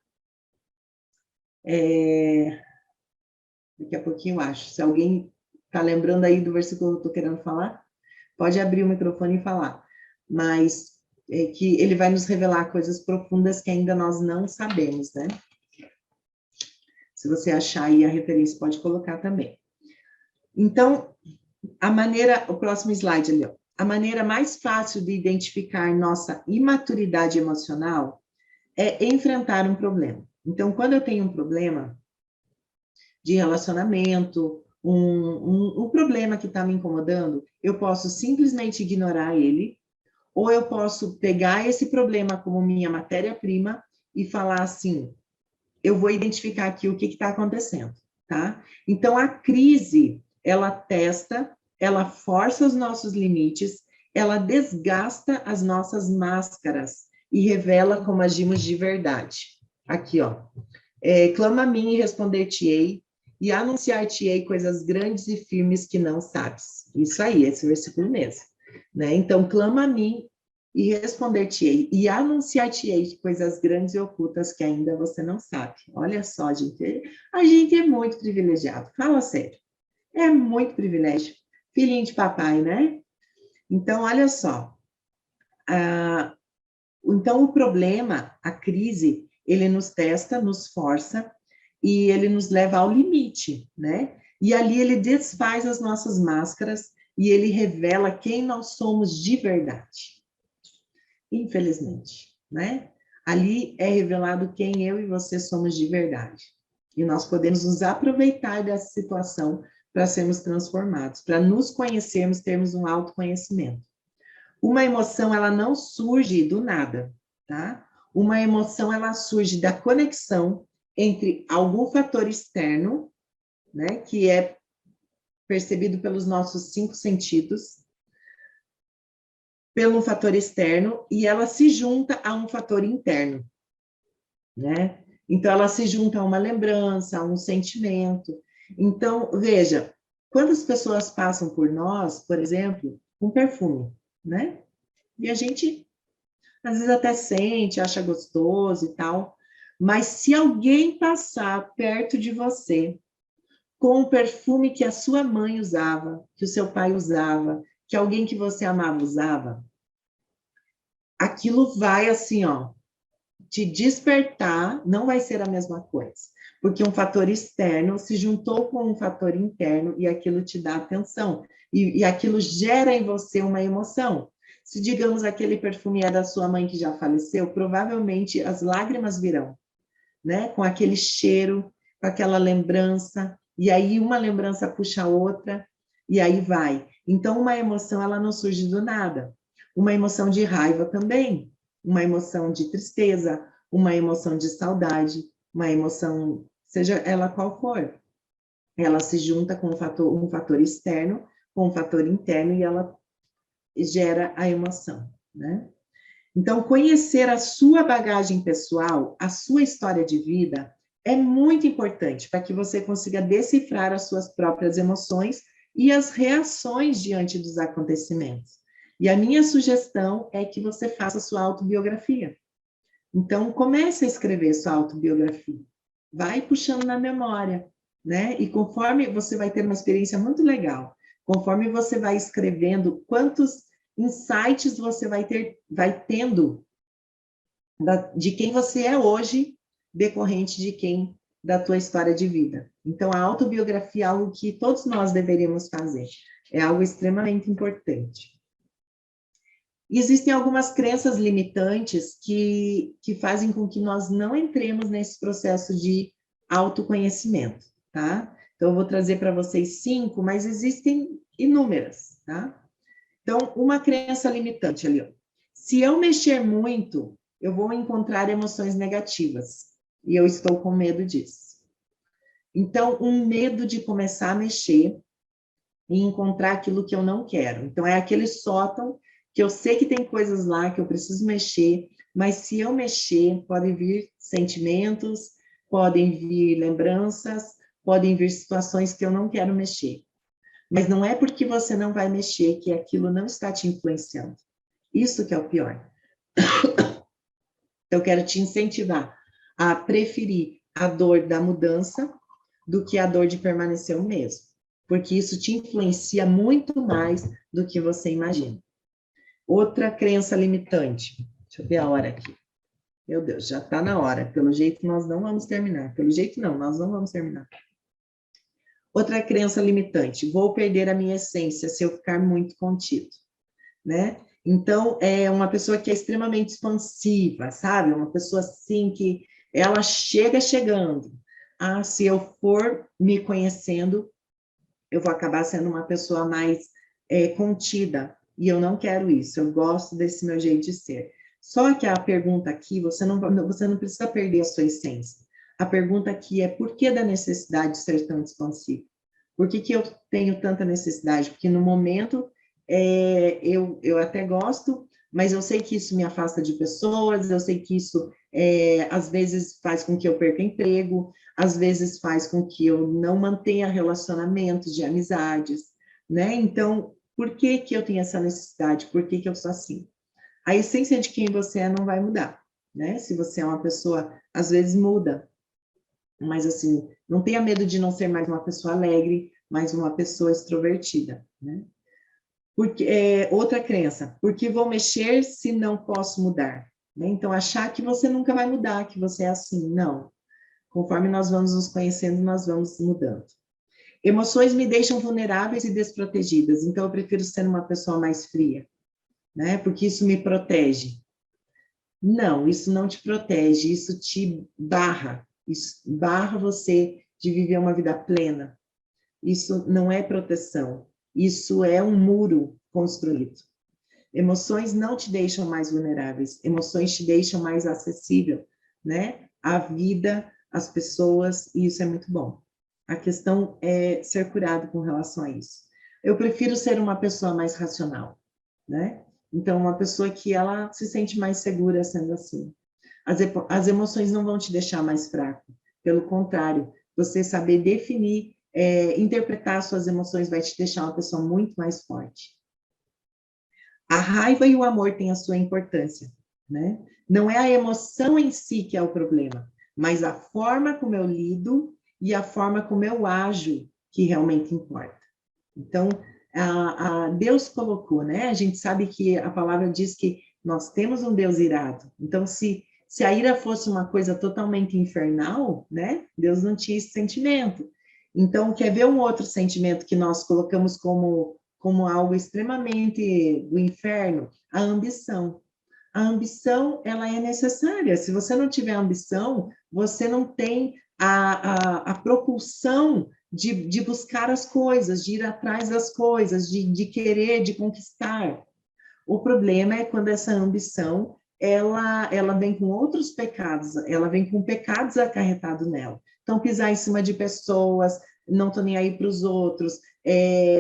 Speaker 1: Daqui a pouquinho eu acho. Se alguém está lembrando aí do versículo que eu estou querendo falar, pode abrir o microfone e falar. Mas que ele vai nos revelar coisas profundas que ainda nós não sabemos, né? Se você achar aí a referência, pode colocar também. Então, o próximo slide ali, ó. A maneira mais fácil de identificar nossa imaturidade emocional é enfrentar um problema. Então, quando eu tenho um problema de relacionamento, um problema que está me incomodando, eu posso simplesmente ignorar ele, ou eu posso pegar esse problema como minha matéria-prima e falar assim, eu vou identificar aqui o que está acontecendo, tá? Então, a crise, ela testa, ela força os nossos limites, ela desgasta as nossas máscaras e revela como agimos de verdade. Aqui, ó. Clama a mim e responder-te-ei, e anunciar-te-ei coisas grandes e firmes que não sabes. Isso aí, esse versículo mesmo. Né? Então, clama a mim e responder-te-ei, e anunciar-te-ei coisas grandes e ocultas que ainda você não sabe. Olha só, gente, a gente é muito privilegiado, fala sério. É muito privilégio. Filhinho de papai, né? Então, olha só, então o problema, a crise, ele nos testa, nos força, e ele nos leva ao limite, né? E ali ele desfaz as nossas máscaras, e ele revela quem nós somos de verdade. Infelizmente, né? Ali é revelado quem eu e você somos de verdade. E nós podemos nos aproveitar dessa situação para sermos transformados, para nos conhecermos, termos um autoconhecimento. Uma emoção, ela não surge do nada, tá? Uma emoção, ela surge da conexão entre algum fator externo, né, que é percebido pelos nossos 5 sentidos, pelo fator externo, e ela se junta a um fator interno, né? Então, ela se junta a uma lembrança, a um sentimento. Então, veja, quantas pessoas passam por nós, por exemplo, com perfume, né? E a gente, às vezes, até sente, acha gostoso e tal, mas se alguém passar perto de você com o perfume que a sua mãe usava, que o seu pai usava, que alguém que você amava usava, aquilo vai assim, ó, te despertar, não vai ser a mesma coisa, porque um fator externo se juntou com um fator interno e aquilo te dá atenção, e aquilo gera em você uma emoção. Se, digamos, aquele perfume é da sua mãe que já faleceu, provavelmente as lágrimas virão, né? Com aquele cheiro, com aquela lembrança, e aí uma lembrança puxa a outra, e aí vai. Então, uma emoção, ela não surge do nada. Uma emoção de raiva também, uma emoção de tristeza, uma emoção de saudade, uma emoção, seja ela qual for. Ela se junta com um fator externo, com um fator interno, e ela gera a emoção, né? Então, conhecer a sua bagagem pessoal, a sua história de vida, é muito importante para que você consiga decifrar as suas próprias emoções e as reações diante dos acontecimentos. E a minha sugestão é que você faça sua autobiografia. Então, comece a escrever sua autobiografia. Vai puxando na memória, né? E conforme você vai ter uma experiência muito legal, conforme você vai escrevendo, quantos insights você vai tendo de quem você é hoje, decorrente da tua história de vida. Então, a autobiografia é algo que todos nós deveríamos fazer. É algo extremamente importante. E existem algumas crenças limitantes que fazem com que nós não entremos nesse processo de autoconhecimento, tá? Então, eu vou trazer para vocês 5, mas existem inúmeras, tá? Então, uma crença limitante ali, ó. Se eu mexer muito, eu vou encontrar emoções negativas. E eu estou com medo disso. Então, um medo de começar a mexer e encontrar aquilo que eu não quero. Então, é aquele sótão que eu sei que tem coisas lá que eu preciso mexer, mas se eu mexer, podem vir sentimentos, podem vir lembranças, podem vir situações que eu não quero mexer. Mas não é porque você não vai mexer que aquilo não está te influenciando. Isso que é o pior. Eu quero te incentivar a preferir a dor da mudança do que a dor de permanecer o mesmo, porque isso te influencia muito mais do que você imagina. Outra crença limitante. Deixa eu ver a hora aqui. Meu Deus, já está na hora. Pelo jeito, nós não vamos terminar. Pelo jeito, não, nós não vamos terminar. Outra crença limitante. Vou perder a minha essência se eu ficar muito contido, né? Então, é uma pessoa que é extremamente expansiva, sabe? Uma pessoa assim que ela chega chegando. Ah, se eu for me conhecendo, eu vou acabar sendo uma pessoa mais contida. E eu não quero isso, eu gosto desse meu jeito de ser. Só que a pergunta aqui, você não precisa perder a sua essência. A pergunta aqui é por que da necessidade de ser tão expansivo? Por que eu tenho tanta necessidade? Porque no momento eu até gosto, mas eu sei que isso me afasta de pessoas, eu sei que isso às vezes faz com que eu perca emprego, às vezes faz com que eu não mantenha relacionamentos de amizades, né? Então, por que eu tenho essa necessidade? Por que eu sou assim? A essência de quem você é não vai mudar, né? Se você é uma pessoa, às vezes muda, mas assim, não tenha medo de não ser mais uma pessoa alegre, mais uma pessoa extrovertida, né? Porque, outra crença, porque vou mexer se não posso mudar? Né? Então, achar que você nunca vai mudar, que você é assim, não. Conforme nós vamos nos conhecendo, nós vamos mudando. Emoções me deixam vulneráveis e desprotegidas, então eu prefiro ser uma pessoa mais fria, né? Porque isso me protege. Não, isso não te protege, isso te barra, isso barra você de viver uma vida plena. Isso não é proteção, isso é um muro construído. Emoções não te deixam mais vulneráveis, emoções te deixam mais acessível, né? A vida, as pessoas, e isso é muito bom. A questão é ser curado com relação a isso. Eu prefiro ser uma pessoa mais racional, né? Então, uma pessoa que ela se sente mais segura sendo assim. As emoções não vão te deixar mais fraco, pelo contrário, você saber definir, interpretar suas emoções vai te deixar uma pessoa muito mais forte. A raiva e o amor têm a sua importância, né? Não é a emoção em si que é o problema, mas a forma como eu lido e a forma como eu ajo que realmente importa. Então, Deus colocou, né? A gente sabe que a palavra diz que nós temos um Deus irado. Então, se a ira fosse uma coisa totalmente infernal, né? Deus não tinha esse sentimento. Então, quer ver um outro sentimento que nós colocamos como algo extremamente do inferno? A ambição. A ambição, ela é necessária. Se você não tiver ambição, você não tem a propulsão de buscar as coisas, de ir atrás das coisas, de querer, de conquistar. O problema é quando essa ambição, ela vem com outros pecados, ela vem com pecados acarretados nela. Então, pisar em cima de pessoas, não estou nem aí para os outros,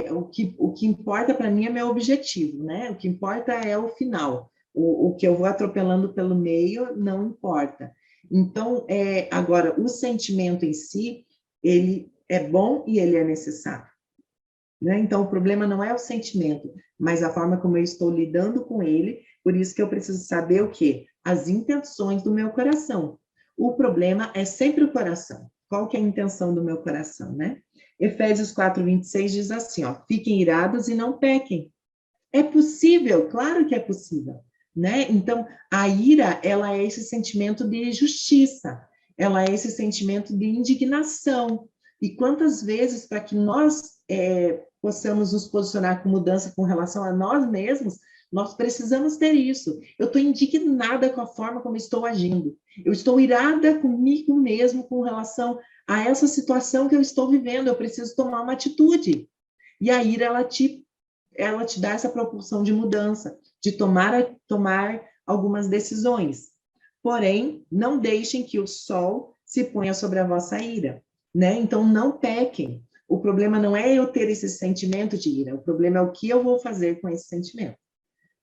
Speaker 1: o que importa para mim é meu objetivo, né? O que importa é o final. O que eu vou atropelando pelo meio não importa. Então, agora, o sentimento em si, ele é bom e ele é necessário. Né? Então, o problema não é o sentimento, mas a forma como eu estou lidando com ele, por isso que eu preciso saber o quê? As intenções do meu coração. O problema é sempre o coração. Qual que é a intenção do meu coração, né? Efésios 4:26 diz assim, ó, fiquem irados e não pequem. É possível, claro que é possível, né? Então, a ira, ela é esse sentimento de justiça, ela é esse sentimento de indignação. E quantas vezes, para que nós possamos nos posicionar com mudança com relação a nós mesmos, nós precisamos ter isso. Eu estou indignada com a forma como estou agindo. Eu estou irada comigo mesmo com relação a essa situação que eu estou vivendo. Eu preciso tomar uma atitude. E a ira, ela te dá essa propulsão de mudança, de tomar algumas decisões. Porém, não deixem que o sol se ponha sobre a vossa ira, né? Então, não pequem. O problema não é eu ter esse sentimento de ira, o problema é o que eu vou fazer com esse sentimento.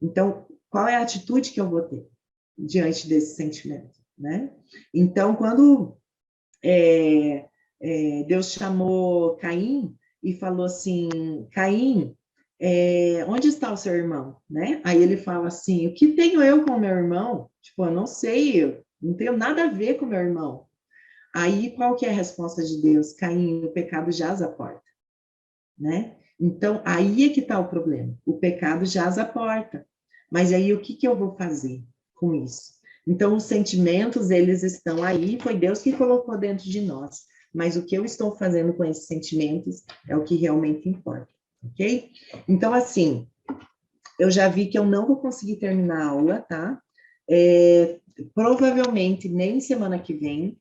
Speaker 1: Então, qual é a atitude que eu vou ter diante desse sentimento, né? Então, quando Deus chamou Caim e falou assim, Caim, onde está o seu irmão, né? Aí ele fala assim, o que tenho eu com o meu irmão? Tipo, eu não sei, eu não tenho nada a ver com o meu irmão. Aí, qual que é a resposta de Deus? Caim, o pecado jaz à porta, né? Então, aí é que está o problema. O pecado jaz à porta. Mas aí, o que eu vou fazer com isso? Então, os sentimentos, eles estão aí, foi Deus que colocou dentro de nós. Mas o que eu estou fazendo com esses sentimentos é o que realmente importa, ok? Então, assim, eu já vi que eu não vou conseguir terminar a aula, tá? Provavelmente nem semana que vem.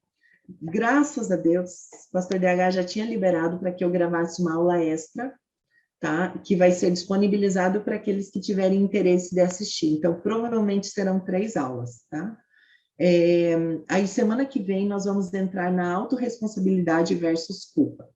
Speaker 1: Graças a Deus, o pastor DH já tinha liberado para que eu gravasse uma aula extra, tá? Que vai ser disponibilizado para aqueles que tiverem interesse de assistir. Então, provavelmente serão 3 aulas, tá? Aí, semana que vem, nós vamos entrar na autorresponsabilidade versus culpa.